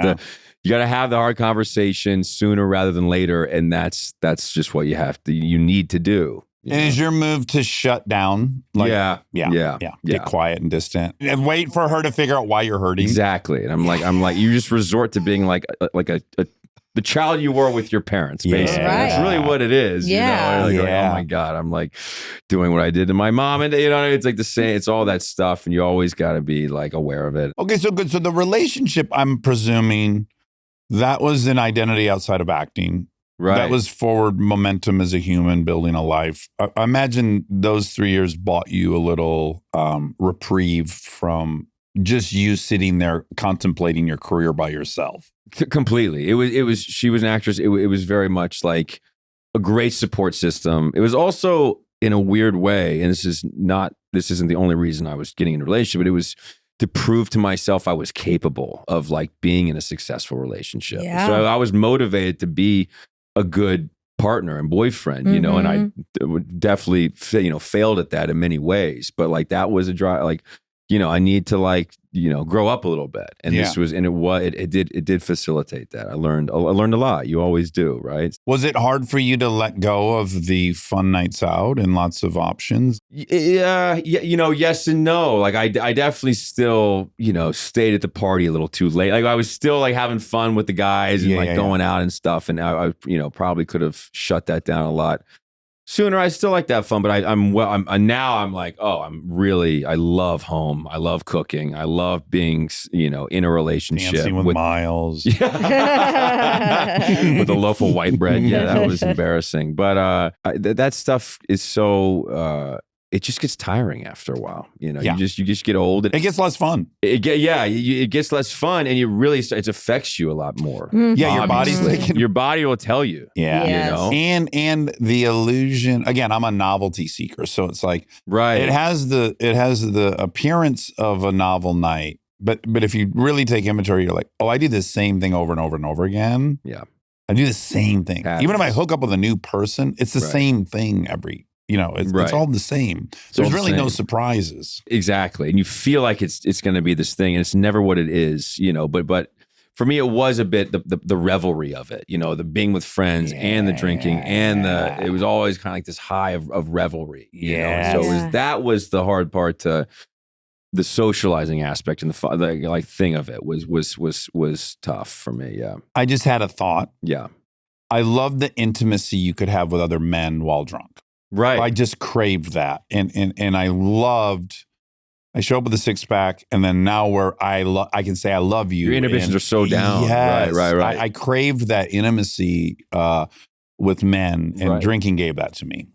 you got to have the hard conversation sooner rather than later, and that's just what you need to do. And is your move to shut down? Like, yeah. Get quiet and distant and wait for her to figure out why you're hurting. Exactly. And I'm like, you just resort to being like the child you were with your parents, basically. Right. That's really what it is. Yeah. You know? Like, oh my God, I'm like doing what I did to my mom. And you know, it's like the same, it's all that stuff. And you always got to be like aware of it. Okay, so good. So the relationship, I'm presuming that was an identity outside of acting. Right. That was forward momentum as a human building a life. I imagine those 3 years bought you a little reprieve from just you sitting there contemplating your career by yourself. Completely. It was. She was an actress. It was very much like a great support system. It was also in a weird way, and this isn't the only reason I was getting in a relationship, but it was to prove to myself I was capable of like being in a successful relationship. Yeah. So I was motivated to be a good partner and boyfriend, you know, and I would definitely, failed at that in many ways. But like that was a drive, like, I need to like, grow up a little bit. And this was, and it did facilitate that. I learned a lot. You always do, right? Was it hard for you to let go of the fun nights out and lots of options? Yeah, yes and no. Like I definitely still, stayed at the party a little too late. Like I was still like having fun with the guys and going out and stuff. And I probably could have shut that down a lot sooner. I still like that fun, but I love home. I love cooking. I love being, in a relationship. Dancing with Miles. With a loaf of white bread. Yeah, that was embarrassing. But that stuff is so, it just gets tiring after a while. You just get old. It gets less fun. It gets less fun, and it affects you a lot more. Yeah, your body's your body will tell you. Yeah, yes. And the illusion. Again, I'm a novelty seeker, so it's like It has the appearance of a novel night, but if you really take inventory, you're like, oh, I do the same thing over and over and over again. Yeah, I do the same thing. Even if I hook up with a new person, it's the same thing every. It's all the same. There's really no surprises. Exactly. And you feel like it's going to be this thing, and it's never what it is, but for me, it was a bit the revelry of it, the being with friends and the drinking and it was always kind of like this high of revelry, So that was the hard part to the socializing aspect and the thing of it was tough for me. Yeah. I just had a thought. Yeah. I love the intimacy you could have with other men while drunk. Right. I just craved that. And I show up with a 6-pack, and then now where I can say I love you. Your inhibitions are so down. Yes, Right. I craved that intimacy with men, and drinking gave that to me.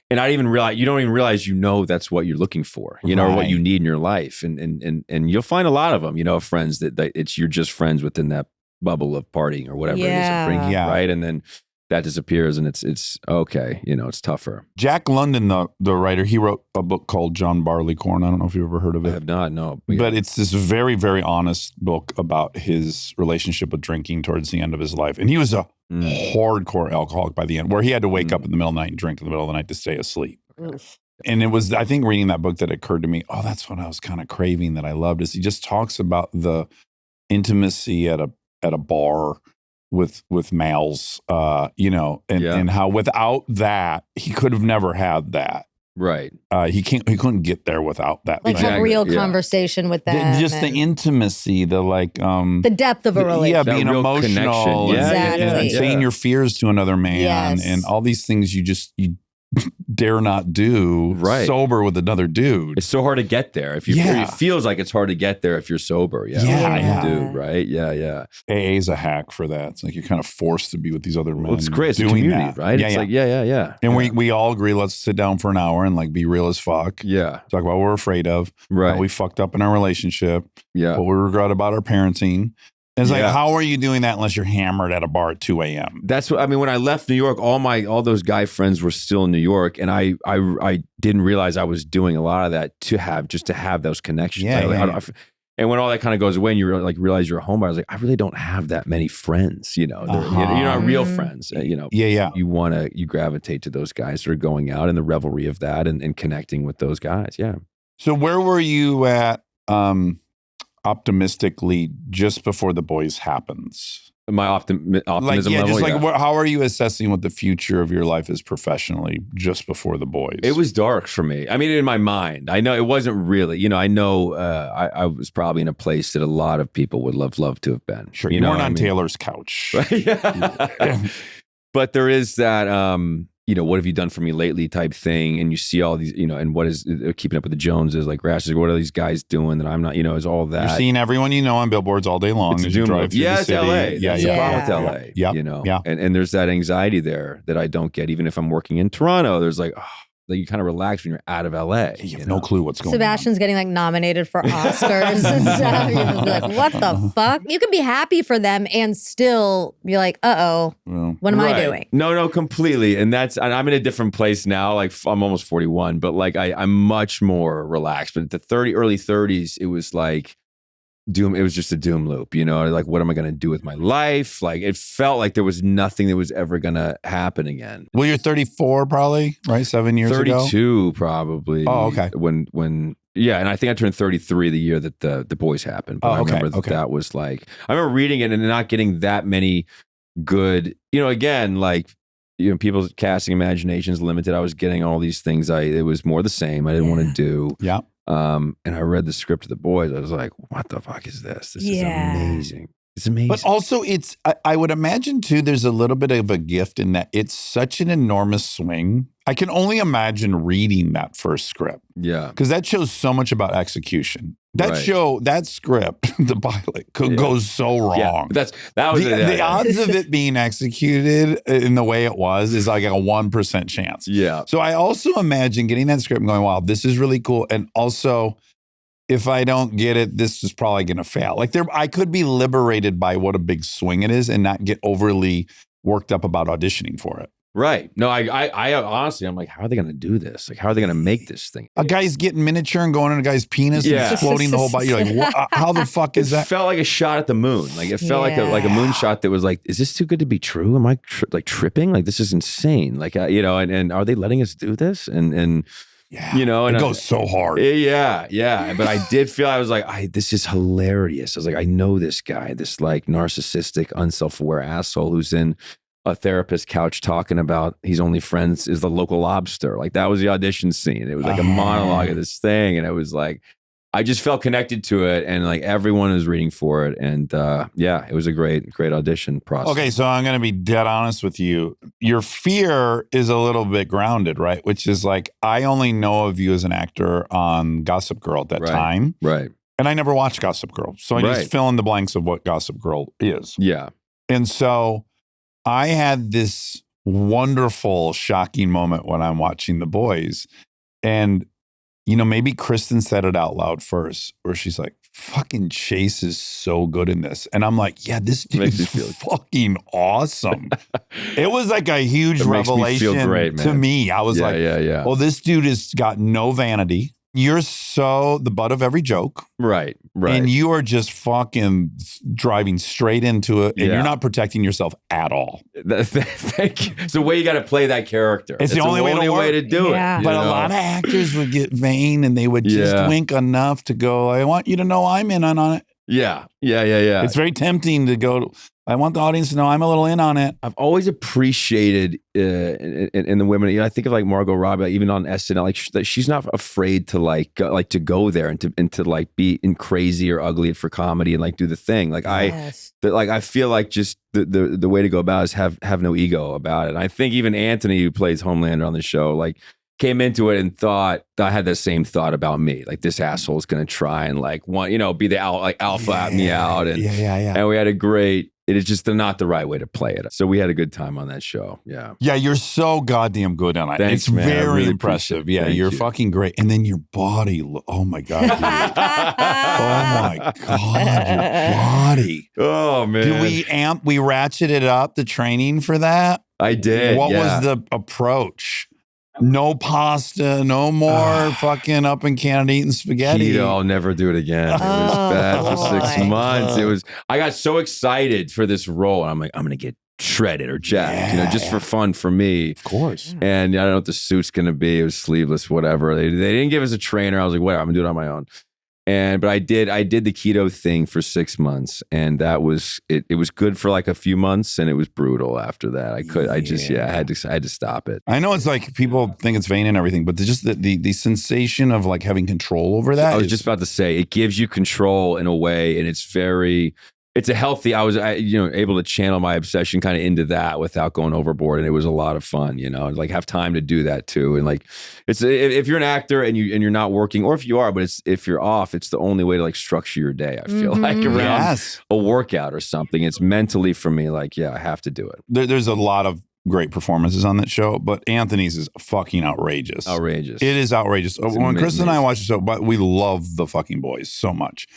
And I didn't even realize, you don't even realize, that's what you're looking for, or what you need in your life. And you'll find a lot of them, friends that you're just friends within that bubble of partying or whatever it is, of drinking, right? And then that disappears, and it's okay. It's tougher. Jack London, the writer, he wrote a book called John Barleycorn. I don't know if you've ever heard of it. I have not, no. But it's this very, very honest book about his relationship with drinking towards the end of his life. And he was a hardcore alcoholic by the end, where he had to wake up in the middle of the night and drink in the middle of the night to stay asleep. And it was, I think, reading that book that occurred to me, oh, that's what I was kind of craving that I loved, is he just talks about the intimacy at a bar with males, and how without that, he could have never had that. Right. He couldn't get there without that. Like have real conversation with them. Just the intimacy, the depth of a relationship. Yeah, being emotional. Exactly. And saying your fears to another man, and all these things you dare not do sober with another dude. It's so hard to get there. It feels like it's hard to get there if you're sober. You do, right? Yeah. AA is a hack for that. It's like you're kind of forced to be with these other men. Well, it's great. It's doing a community, that. Right? It's like, yeah. And we all agree, let's sit down for an hour and like be real as fuck. Yeah. Talk about what we're afraid of. Right. How we fucked up in our relationship. Yeah. What we regret about our parenting. It's like, how are you doing that unless you're hammered at a bar at 2 a.m.? That's what I mean. When I left New York, all those guy friends were still in New York, and I didn't realize I was doing a lot of that to have those connections. And when all that kind of goes away, and you realize you're a homebody, I was like, I really don't have that many friends. You're not real friends. You gravitate to those guys that are going out and the revelry of that and connecting with those guys. Yeah. So where were you at? Optimistically, just before The Boys happens? My optimism level? How are you assessing what the future of your life is professionally just before The Boys? It was dark for me. I mean, in my mind, I know it wasn't really, I know I was probably in a place that a lot of people would love to have been. Sure. You weren't on Taylor's couch. Yeah. But there is that, what have you done for me lately type thing. And you see all these, and what is keeping up with the Joneses, like Rashes, what are these guys doing that I'm not, is all that. You're seeing everyone on billboards all day long as you drive through the city. LA. Yeah. That's the problem with LA. Yeah. And there's that anxiety there that I don't get. Even if I'm working in Toronto, there's like, you kind of relax when you're out of LA. You have no clue what's going on. Sebastian's getting like nominated for Oscars and stuff. You're just like, what the fuck? You can be happy for them and still be like, what am I doing? No, completely. And I'm in a different place now. Like I'm almost 41, but like I'm much more relaxed. But at the early 30s, it was like, doom. It was just a doom loop, you know, like, what am I going to do with my life? Like, it felt like there was nothing that was ever going to happen again. Well, you're 34 probably, right? 7 years 32 ago? 32 probably. Oh, okay. Yeah, and I think I turned 33 the year that the boys happened. But I remember that was like, I remember reading it and not getting that many good, you know, again, like, you know, people's casting imagination is limited. I was getting all these things. It was more the same. I didn't want to do. Yeah. And I read the script of the boys. I was like, what the fuck is this? This is amazing. It's amazing. But also I would imagine too, there's a little bit of a gift in that it's such an enormous swing. I can only imagine reading that first script. Yeah. Because that shows so much about execution. That script, the pilot, could go so wrong. Yeah, that was the odds of it being executed in the way it was is like a 1% chance. Yeah. So I also imagine getting that script and going, wow, this is really cool. And also, if I don't get it, this is probably going to fail. Like I could be liberated by what a big swing it is and not get overly worked up about auditioning for it. Right. No, I honestly, I'm like, how are they going to do this? Like, how are they going to make this thing? A guy's getting miniature and going in a guy's penis and exploding the whole body. You're like, what? How the fuck is that? It felt like a shot at the moon. Like, it felt like a moon shot that was like, is this too good to be true? Am I tripping? Like, this is insane. Like, you know, and are they letting us do this? And you know, and it goes so hard. Yeah. But I did feel, I was like, this is hilarious. I was like, I know this guy, this like narcissistic, unself-aware asshole who's in a therapist couch talking about his only friends is the local lobster. Like, that was the audition scene. It was like a monologue of this thing. And it was like, I just felt connected to it. And like, everyone was reading for it. And it was a great audition process. Okay. So I'm going to be dead honest with you. Your fear is a little bit grounded, right? Which is like, I only know of you as an actor on Gossip Girl at that time. Right. And I never watched Gossip Girl. So I just fill in the blanks of what Gossip Girl is. Yeah. And so I had this wonderful, shocking moment when I'm watching The Boys. And, you know, maybe Kristen said it out loud first, where she's like, fucking Chace is so good in this. And I'm like, yeah, this dude's fucking awesome. It was like a huge revelation to me. I was well, this dude has got no vanity. You're so the butt of every joke. Right. And you are just fucking driving straight into it. And you're not protecting yourself at all. Thank you. It's the way you got to play that character. It's the only way to do it. But a lot of actors would get vain and they would just wink enough to go, I want you to know I'm in on it. Yeah. It's very tempting to go, I want the audience to know I'm a little in on it. I've always appreciated in the women. You know, I think of like Margot Robbie, like, even on SNL, like she's not afraid to to go there and to like be in crazy or ugly for comedy and like do the thing. Like I feel like just the way to go about it is have no ego about it. And I think even Anthony, who plays Homelander on the show, like came into it and thought I had the same thought about me. Like, this asshole is going to try and like want, you know, be the alpha at me out. And and we had a great. It is just not the right way to play it. So we had a good time on that show. Yeah. Yeah, you're so goddamn good on it. Thanks, it's man. very really impressive. Yeah, you're fucking great. And then your body. Oh my God. Dude. Oh my God, your body. Oh man. Did we ratcheted up the training for that? I did. What was the approach? No pasta, no more fucking up in Canada eating spaghetti. Keto, I'll never do it again. It was bad for 6 months. I got so excited for this role. And I'm like, I'm going to get shredded or jacked, you know, just for fun for me. Of course. And I don't know what the suit's going to be. It was sleeveless, whatever. They didn't give us a trainer. I was like, whatever, I'm going to do it on my own. But I did the keto thing for 6 months, and that was it. It was good for like a few months, and it was brutal after that. I had to stop it. I know it's like people think it's vain and everything, but just the sensation of like having control over that. I was just about to say, it gives you control in a way, and it's a healthy. I was able to channel my obsession kind of into that without going overboard, and it was a lot of fun. You know, like have time to do that too. And like, it's if you're an actor and you're not working, or if you are, but if you're off, it's the only way to like structure your day. I feel like around a workout or something. It's mentally for me like, I have to do it. There's a lot of great performances on that show, but Anthony's is fucking outrageous. Outrageous. It is outrageous. When Chris and I watch the show, but we love the fucking boys so much.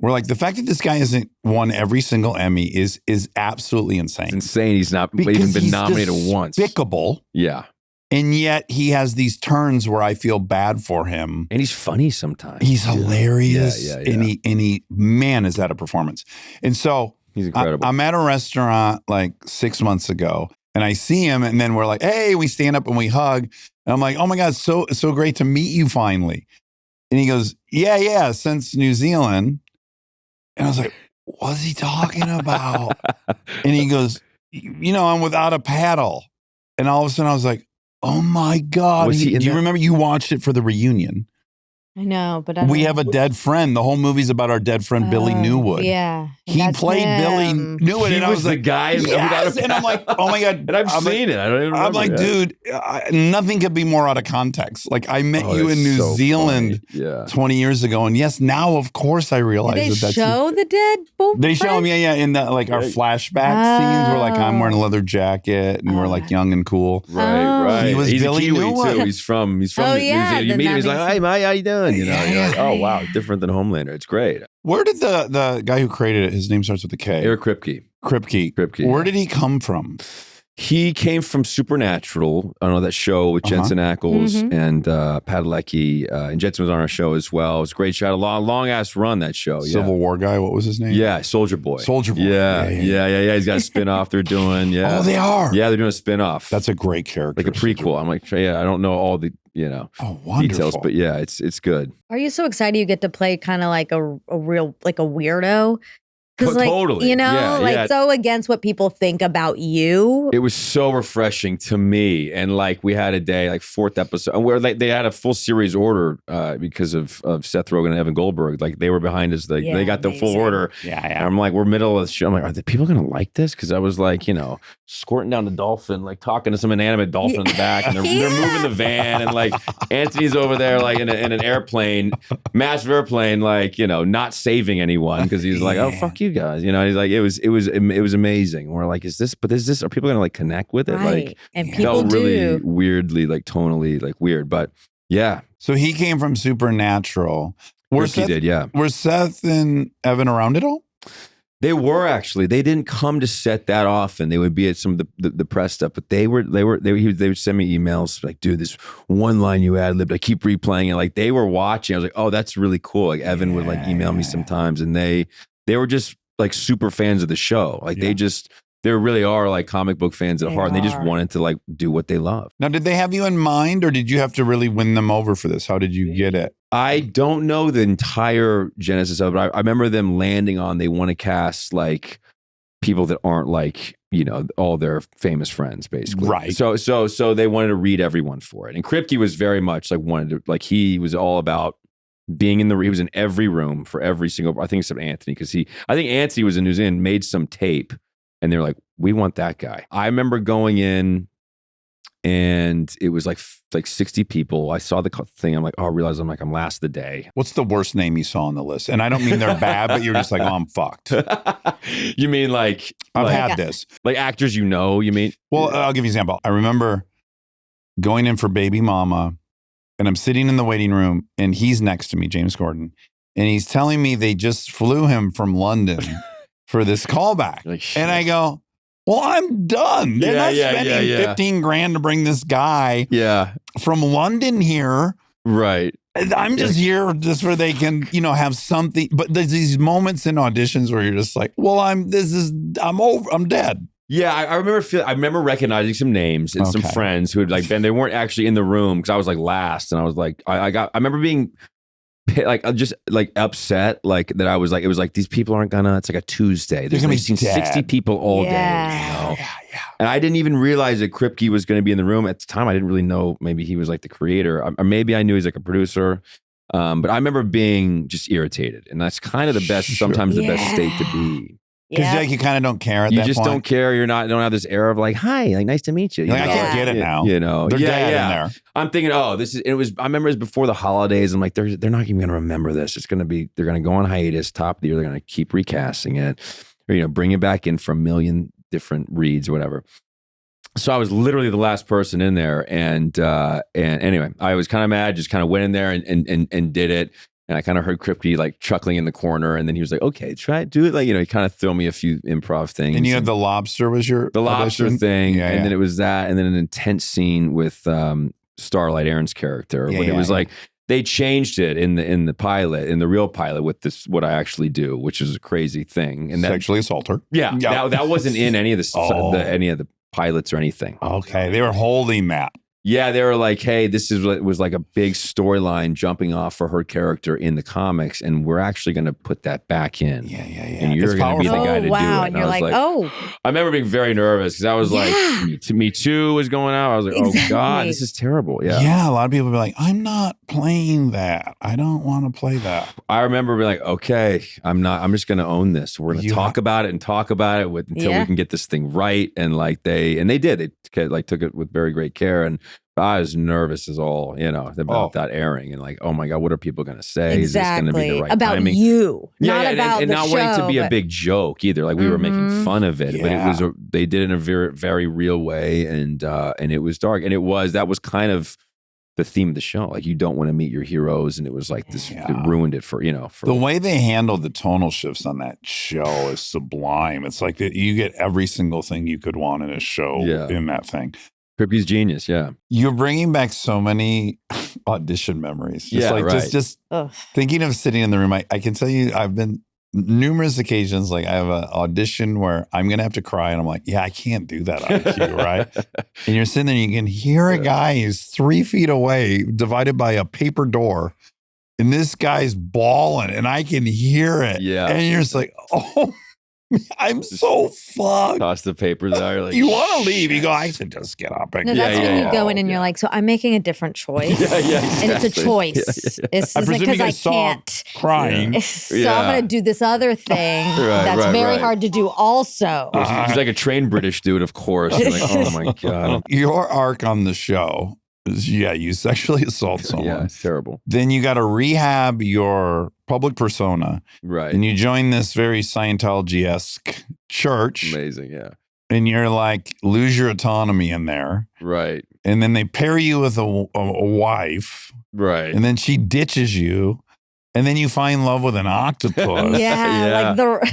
We're like, the fact that this guy hasn't won every single Emmy is absolutely insane. It's insane. He's not even been nominated once. Despicable. Yeah. And yet he has these turns where I feel bad for him. And he's funny sometimes. He's hilarious. Yeah. And he, man, is that a performance. And so He's incredible. I'm at a restaurant like 6 months ago and I see him and then we're like, hey, we stand up and we hug. And I'm like, oh my God, so great to meet you finally. And he goes, yeah, since New Zealand. And I was like, what's he talking about? And he goes, I'm without a paddle. And all of a sudden I was like, oh my God. Do you remember you watched it for the reunion? I know, but we have a dead friend. The whole movie's about our dead friend, Billy Newwood. Yeah. He played Billy Newwood. He and I was the like, guy. yes. And I'm like, oh my God. And I've seen it. I don't even remember. I'm like, dude, nothing could be more out of context. Like I met you in New Zealand 20 years ago. And yes, now, of course, I realize Did they that's show the dead both They show him, in the like our flashback scenes where like I'm wearing a leather jacket and we're like young and cool. Right. He was He's Billy a Kiwi Newwood. too. He's from New Zealand. You meet him, he's like, hey, mate, how you doing? You're like, oh, wow, different than Homelander. It's great. Where did the guy who created it, his name starts with a K. Eric Kripke. Where did he come from? He came from Supernatural. I don't know, that show with Jensen Ackles and Padalecki. And Jensen was on our show as well. It was a great show. A long ass run, that show. Civil War guy. What was his name? Yeah, Soldier Boy. Yeah. He's got a spinoff they're doing. Yeah. Oh, they are. Yeah, they're doing a spinoff. That's a great character. Like a prequel. I'm like, I don't know all the details, but yeah, it's good. Are you so excited you get to play kind of like a real, like a weirdo? Because Totally. So against what people think about you. It was so refreshing to me. And like we had a day, like fourth episode, where they had a full series order because of Seth Rogen and Evan Goldberg. Like they were behind us. They got the full order. Yeah. And I'm like, we're middle of the show. I'm like, are the people going to like this? Because I was like, squirting down the dolphin, like talking to some inanimate dolphin in the back. And they're moving the van. And like Anthony's over there, like in an airplane, massive airplane, like, not saving anyone because he's like, oh, fuck you guys. He's like, it was amazing. And we're like, are people gonna like connect with it? Right. Like, and people do. Really weirdly, like tonally, like weird, but yeah. So he came from Supernatural. Were Seth and Evan around at all? They were actually. They didn't come to set that often. They would be at some of the press stuff, but they would send me emails like, dude, this one line you ad-libbed, I keep replaying it. Like they were watching. I was like, oh, that's really cool. Like Evan would like email me sometimes, and they were just like super fans of the show. Like they really are like comic book fans at heart, and they just wanted to like do what they love. Now, did they have you in mind, or did you have to really win them over for this? How did you get it? I don't know the entire genesis of it. I remember them landing on they want to cast like people that aren't like, all their famous friends, basically. Right. So they wanted to read everyone for it. And Kripke was very much like he was all about being he was in every room for every single, I think except Anthony, because I think Anthony was in New Zealand, made some tape, and they're like, we want that guy. I remember going in, and it was like 60 people. I saw the thing. I'm like, I realized I'm last of the day. What's the worst name you saw on the list? And I don't mean they're bad, but you're just like, oh, I'm fucked. You mean like I've had this. Like actors, you mean? Well, I'll give you an example. I remember going in for Baby Mama, and I'm sitting in the waiting room, and he's next to me, James Corden, and he's telling me they just flew him from London for this callback. Like, and I go, well, I'm done. They're not spending $15,000 to bring this guy from London here. Right. I'm just here just where they can, have something. But there's these moments in auditions where you're just like, well, I'm dead. Yeah, I remember recognizing some names and some friends who had like been. They weren't actually in the room because I was like last, and I was like, I remember being like just like upset, like that. I was like, it was like these people aren't gonna. It's like a Tuesday. There's like 60 people all day. Yeah. And I didn't even realize that Kripke was going to be in the room at the time. I didn't really know. Maybe he was like the creator, or maybe I knew he's like a producer. But I remember being just irritated, and that's kind of the best. Sometimes the best state to be. Because like you kind of don't care at that point. You just don't care. You don't have this air of like, hi, like nice to meet you. Like, I can't get it now. They're dead in there. I'm thinking, I remember it was before the holidays. I'm like, they're not even going to remember this. It's going to be, they're going to go on hiatus, top of the year. They're going to keep recasting it, or, bring it back in for a million different reads or whatever. So I was literally the last person in there. And anyway, I was kind of mad, just kind of went in there and did it. And I kind of heard Kripke like chuckling in the corner, and then he was like, "Okay, try it, do it." Like, he kind of threw me a few improv things. And you had the lobster was your the lobster audition? thing, Yeah, and then it was that, and then an intense scene with Starlight Aaron's character when it was like they changed it in the pilot, in the real pilot, with this what I actually do, which is a crazy thing. And that, sexually assault her. Yeah, that wasn't in any of any of the pilots or anything. Okay, they were holding that. Yeah, they were like, hey, this was like a big storyline jumping off for her character in the comics, and we're actually going to put that back in. Yeah. And you're going to be the guy to do it. And you're like, oh. I remember being very nervous because I was like, Me Too was going out. I was like, oh God, this is terrible. Yeah, a lot of people be like, I'm not playing that. I don't want to play that. I remember being like, okay, I'm just going to own this. We're going to talk about it until we can get this thing right. And like they did. They like took it with very great care. And I was nervous as all, about that airing and like, oh my God, what are people going to say? Exactly. Is this going to be the right about timing? You, not about and the not show, wanting to be a big joke either. Like we were making fun of it, but it was they did it in a very, very real way, and it was dark, and that was kind of the theme of the show. Like you don't want to meet your heroes, and it was like this. It ruined it for the way they handled the tonal shifts on that show is sublime. It's like that you get every single thing you could want in a show in that thing. Kripke's genius, yeah. You're bringing back so many audition memories. Just thinking of sitting in the room. I can tell you, I've been numerous occasions. Like I have an audition where I'm going to have to cry, and I'm like, I can't do that on cue, right? And you're sitting there, and you can hear a guy who's 3 feet away, divided by a paper door, and this guy's bawling, and I can hear it. Yeah, and you're just like, oh. I'm so fucked. Toss the papers out. You're like, you want to leave. You go, I should just get up. No, that's when you go in and you're like, so I'm making a different choice. Exactly. And it's a choice. It's because I can't. Crying. So I'm going to do this other thing that's very hard to do also. He's like a trained British dude, of course. You're like, oh my God. Your arc on the show is, you sexually assault someone. Yeah, it's terrible. Then you got to rehab your public persona. Right. And you join this very Scientology-esque church. Amazing, yeah. And you're like, lose your autonomy in there. Right. And then they pair you with a wife. Right. And then she ditches you. And then you find love with an octopus. Like the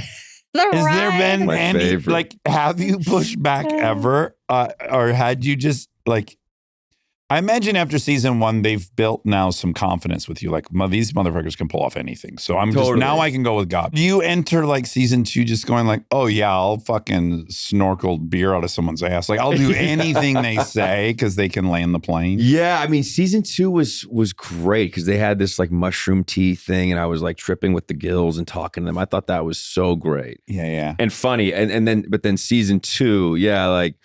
Has there been My any, favorite. like, have you pushed back ever? Or had you just, like, I imagine after season 1, they've built now some confidence with you. Like, these motherfuckers can pull off anything. So I'm just, now I can go with God. Do you enter like season 2 just going like, oh yeah, I'll fucking snorkel beer out of someone's ass. Like I'll do anything they say because they can land the plane. Yeah, I mean, season 2 was great because they had this like mushroom tea thing, and I was like tripping with the gills and talking to them. I thought that was so great. Yeah. And funny. But then season 2, like,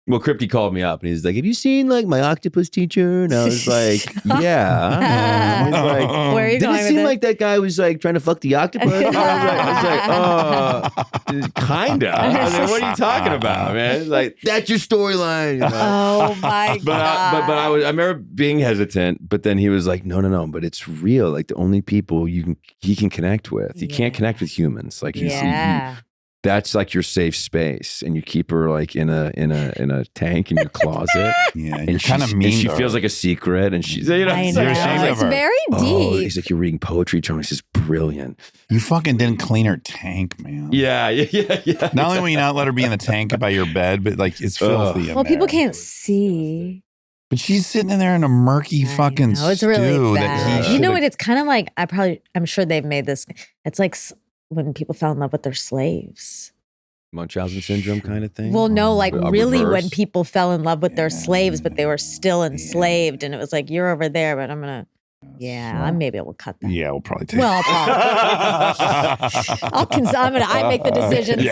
well, Kripke called me up and he's like, have you seen like my octopus teacher? And I was like, yeah. He's like, where are you going did it seem like that guy was like trying to fuck the octopus? I was like, kinda. I was like, what are you talking about, man? It's like, that's your storyline. Oh my God. But I remember being hesitant, but then he was like, no, but it's real. Like the only people he can connect with. He can't connect with humans. Like that's like your safe space, and you keep her like in a tank in your closet. And you're kind of mean. And she feels like a secret, and she's I know. It's very deep. He's like, you're reading poetry, Charlie. This is brilliant. You fucking didn't clean her tank, man. Yeah. Not only will you not let her be in the tank by your bed, but like it's filthy. Well, people can't see. But she's sitting in there in a murky fucking stew. It's really bad. That he you know what? It's kind of like I'm sure they've made this. It's like when people fell in love with their slaves. Munchausen syndrome kind of thing? Well, no, like really reverse? when people fell in love with their slaves, but they were still enslaved. And it was like, you're over there, but I'm going to, maybe we'll cut that. Yeah, we'll probably take Well, I make the decisions.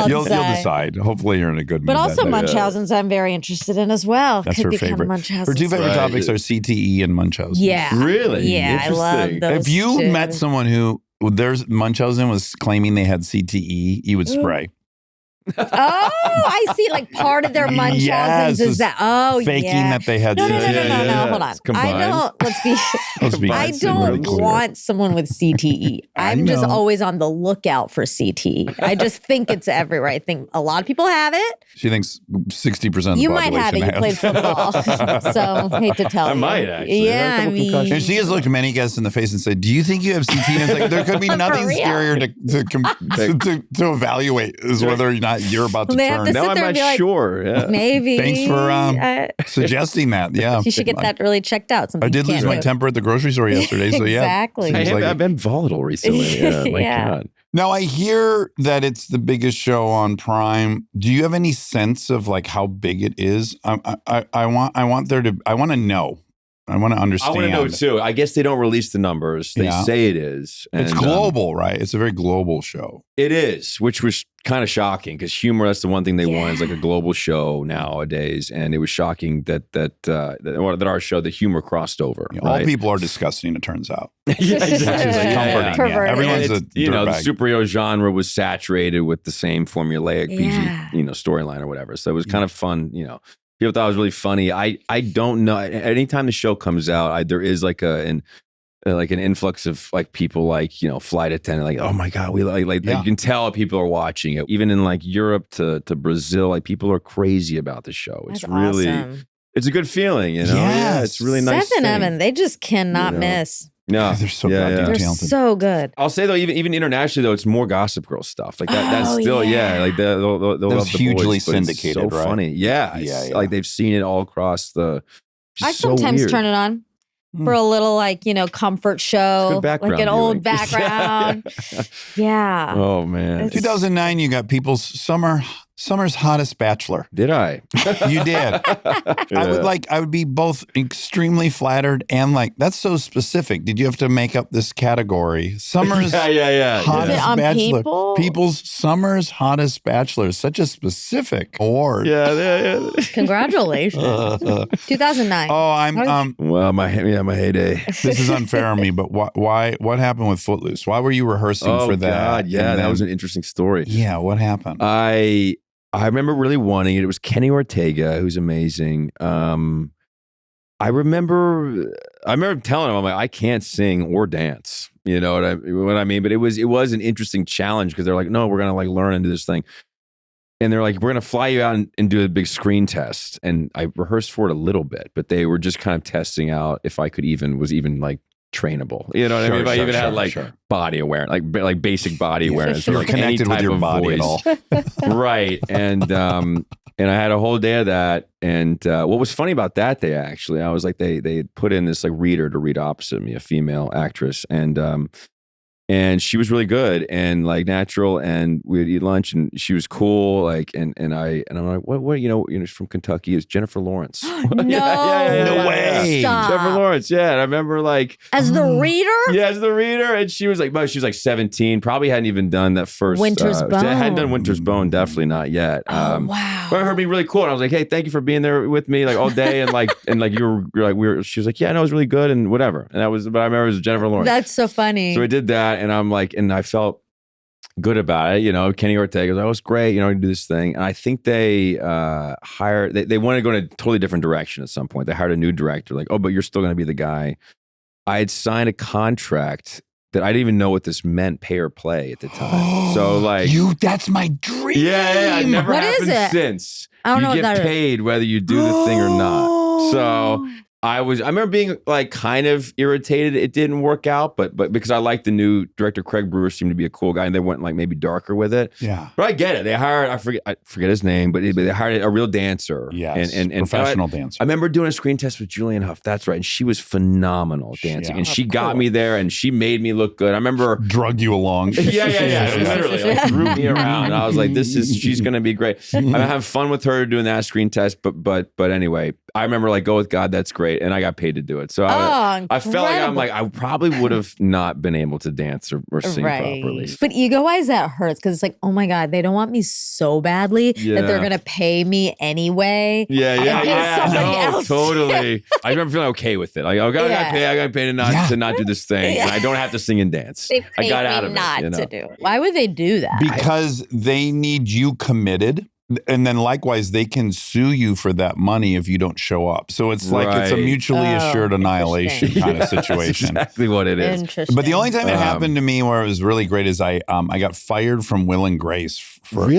You'll decide. Hopefully you're in a good mood. But also Munchausen's I'm very interested in as well. That's her favorite. Her 2 favorite topics are CTE and Munchausen. Yeah. Really? Yeah, I love those If you 2. met someone who Munchausen was claiming they had CTE, you would spray. Oh, I see. Like part of their Munchausen's Yes, is that. Oh, faking yeah. that they had. No. Yeah. Hold on. It's combined. I don't. Let's be. I Let's be don't really clear. want someone with CTE. I'm just know. always on the lookout for CTE. I just think it's everywhere. I think a lot of people have it. She thinks 60% of the You might have it. You population played football, so hate to tell you. I might actually. Yeah, I mean, And she has looked many guests in the face and said, "Do you think you have CT?" And it's like there could be nothing real. scarier to evaluate is whether or not you're about to They have turn. to Now sit I'm there and not be like, sure. Yeah. maybe. Thanks for suggesting that. Yeah, You should get that really checked out. I did lose my temper at the grocery store yesterday, so yeah. Exactly. Seems like I've been volatile recently. Yeah, my Yeah. God. Now I hear that it's the biggest show on Prime. Do you have any sense of like how big it is? I want to know. I want to understand. I want to know too. I guess they don't release the numbers. They Yeah. say it is. It's And, global, right? It's a very global show. It is, which was kind of shocking because humor, that's the one thing they want is like a global show nowadays. And it was shocking that our show, the humor crossed over. You know, right? All people are disgusting, it turns out. Yeah, exactly. Which is Yeah, comforting. yeah. Perverted. Everyone's And a the dirtbag. superhero genre was saturated with the same formulaic Yeah. PG, storyline or whatever. So it was kind of fun, People thought it was really funny. I don't know. Anytime the show comes out, there is like an influx of like people like flight attendant like, oh my God, we like Yeah. you can tell people are watching it. Even in like Europe to Brazil, like people are crazy about the show. It's That's really awesome. it's a good feeling, Yeah, Yes. it's really nice. Seth and thing. Evan, they just cannot miss. No, They're so Yeah, goddamn yeah. They're talented. so good. I'll say though, even internationally though, it's more Gossip Girl stuff. Like that's Oh, still yeah. like they'll That was love the hugely boys, but it's syndicated, so right? funny, yeah, Yeah. Like they've seen it all across the. I sometimes turn it on for a little comfort show, good background like an old viewing. background. Yeah. Oh man, It's- 2009, you got people's summer's hottest bachelor. did I? You did. I would be both extremely flattered and like, that's so specific. Did you have to make up this category? Summer's yeah. hottest Is it on bachelor. People? People's summer's hottest bachelor. Such a specific award. Yeah. Congratulations. 2009. Oh, I'm Well, my heyday. this is unfair on me, but what happened with Footloose? Why were you rehearsing Oh for that? God, yeah, And that then- was an interesting story. Yeah, what happened? I remember really wanting it. It was Kenny Ortega, who's amazing. I remember telling him, I'm like, I can't sing or dance. You know what I mean? But it was an interesting challenge because they're like, no, we're gonna like learn and do this thing. And they're like, we're gonna fly you out and do a big screen test. And I rehearsed for it a little bit, but they were just kind of testing out if I was even like trainable. You know what I mean? If I even had like body awareness, like basic body awareness, or You're like any connected with type your of body at voice. all. Right. And I had a whole day of that. And what was funny about that day, actually, I was like, they put in this like reader to read opposite me, a female actress. And she was really good and like natural, and we'd eat lunch, and she was cool. Like, and I'm like, what, she's from Kentucky. It's Jennifer Lawrence. No. No way. Stop. Jennifer Lawrence. Yeah. And I remember like, As the reader? yeah, as the reader. And she was like 17, probably hadn't even done that first. Winter's Bone. Hadn't done Winter's Bone, definitely not yet. Wow. I remember her being really cool. And I was like, hey, thank you for being there with me like all day. And like, she was like, yeah, no, it was really good and whatever. And but I remember it was Jennifer Lawrence. That's so funny. So we did that. And I'm like, and I felt good about it. Kenny Ortega was like, oh, it's great. To do this thing. And I think they they wanted to go in a totally different direction at some point. They hired a new director, like, oh, but you're still going to be the guy. I had signed a contract that I didn't even know what this meant, pay or play at the time. So like, that's my dream. yeah, it never What is happened it? since. I don't know You what get that is. paid whether you do the thing or not. So I remember being like kind of irritated it didn't work out, but because I liked the new director, Craig Brewer seemed to be a cool guy, and they went like maybe darker with it. Yeah. But I get it. They hired, I forget his name, but they hired a real dancer. Yes. And professional dancer. I remember doing a screen test with Julianne Hough. That's right. And she was phenomenal dancing. Yeah. And she got me there and she made me look good. I remember Drug you along. yeah. Literally, like, threw me around. And I was like, she's going to be great. I'm having fun with her doing that screen test. But anyway, I remember like, go with God, that's great. great, and I got paid to do it. So I felt like I probably would have not been able to dance or sing properly. But ego-wise, that hurts because it's like, oh my God, they don't want me so badly that they're gonna pay me anyway. No, totally. I remember feeling okay with it. Like, okay, I got paid to not do this thing, and I don't have to sing and dance. I got out of it. To do. Why would they do that? Because they need you committed. And then likewise, they can sue you for that money if you don't show up. So it's like it's a mutually assured annihilation kind of situation. That's exactly what it is. But the only time it happened to me where it was really great is I got fired from Will and Grace for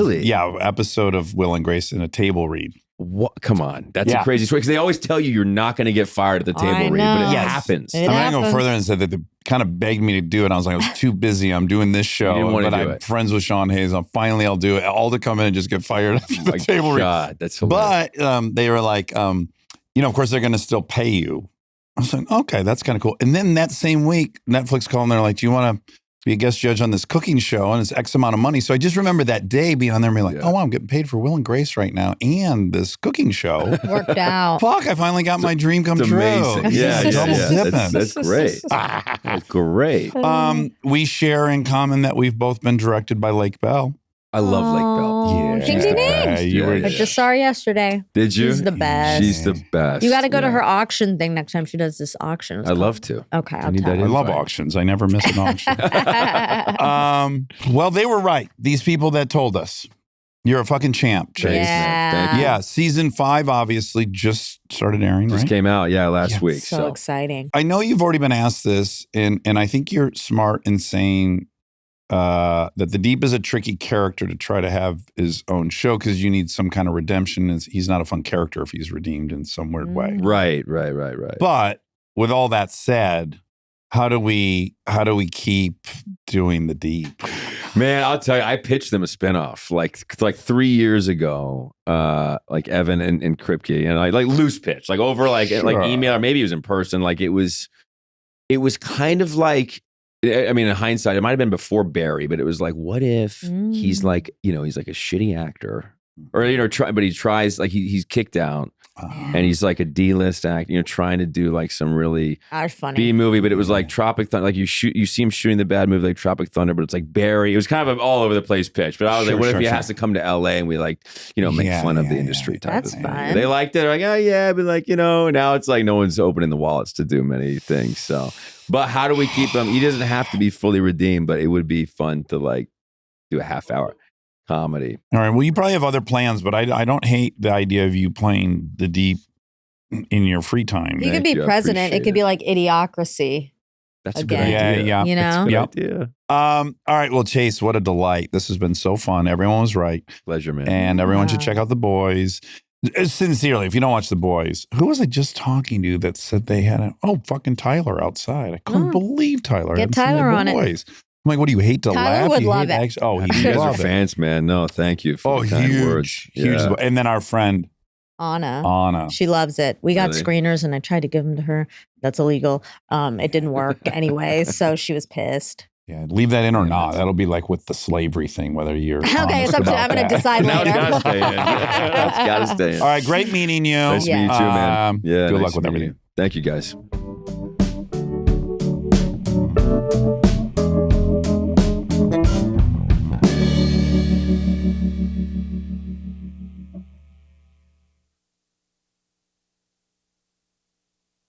episode of Will and Grace in a table read. What? Come on. That's a crazy story. Because they always tell you you're not going to get fired at the table read, but it happens. I'm going to go further and say that they kind of begged me to do it. I was like, I was too busy. I'm doing this show. But I'm friends with Sean Hayes. Finally, I'll do it. All to come in and just get fired after the table read. God, that's hilarious. But they were like, of course, they're going to still pay you. I was like, okay, that's kind of cool. And then that same week, Netflix called and they're like, do you want to be a guest judge on this cooking show? And it's X amount of money. So I just remember that day being on there and being like, oh, wow, I'm getting paid for Will and Grace right now and this cooking show. Worked out. Fuck, I finally got my dream come true. Amazing. That's great. That's great. We share in common that we've both been directed by Lake Bell. I love Lake Bell. Yeah. Ding, ding, ding. I just saw her yesterday. Did you? She's the best. She's the best. You got to go to her auction thing next time she does this auction. I'd love to. Okay, I'll tell you. I love auctions. I never miss an auction. Well, they were right. These people that told us. You're a fucking champ, Chace. Yeah. Season 5 obviously just started airing, Just came out, last week. So exciting. I know you've already been asked this, and I think you're smart in saying that the Deep is a tricky character to try to have his own show because you need some kind of redemption. He's not a fun character if he's redeemed in some weird way. Right. But with all that said, how do we keep doing the Deep? Man, I'll tell you, I pitched them a spinoff like 3 years ago, like Evan and Kripke, and like loose pitch, like over like email, or maybe it was in person. Like it was kind of like, I mean, in hindsight, it might have been before Barry, but it was like, what if he's like, he's like a shitty actor, or but he tries, like he's kicked out, and he's like a D-list actor, trying to do like some really B movie, but it was like Tropic Thunder, like you see him shooting the bad movie like Tropic Thunder, but it's like Barry. It was kind of an all over the place pitch, but I was like, what if he has to come to LA and we like, make fun of the industry type That's of thing. fun. They liked it. They're like, oh yeah, but like, now it's like no one's opening the wallets to do many things. So, but how do we keep him? He doesn't have to be fully redeemed, but it would be fun to like do a half-hour comedy. All right. Well, you probably have other plans, but I don't hate the idea of you playing the Deep in your free time. You could be president. It could be like Idiocracy. That's a good idea. Yeah. That's a good idea. All right. Well, Chace, what a delight. This has been so fun. Everyone was right. Pleasure, man. And everyone should check out The Boys. Sincerely, if you don't watch The Boys, who was I just talking to that said they had fucking Tyler outside? I couldn't believe Tyler. Get Tyler on it. I'm like, what do you hate to Tyler laugh? would you love hate it. action? Oh, you guys are fans, man. No, thank you for the kind words. Huge. And then our friend Anna. She loves it. We got screeners and I tried to give them to her. That's illegal. It didn't work anyway, so she was pissed. Yeah, leave that in or not. That'll be like with the slavery thing, whether you're okay. It's up to I'm going to decide later. It's got to stay in. All right, great meeting you. Nice to meet you too, man. Good luck with everything. Thank you, guys.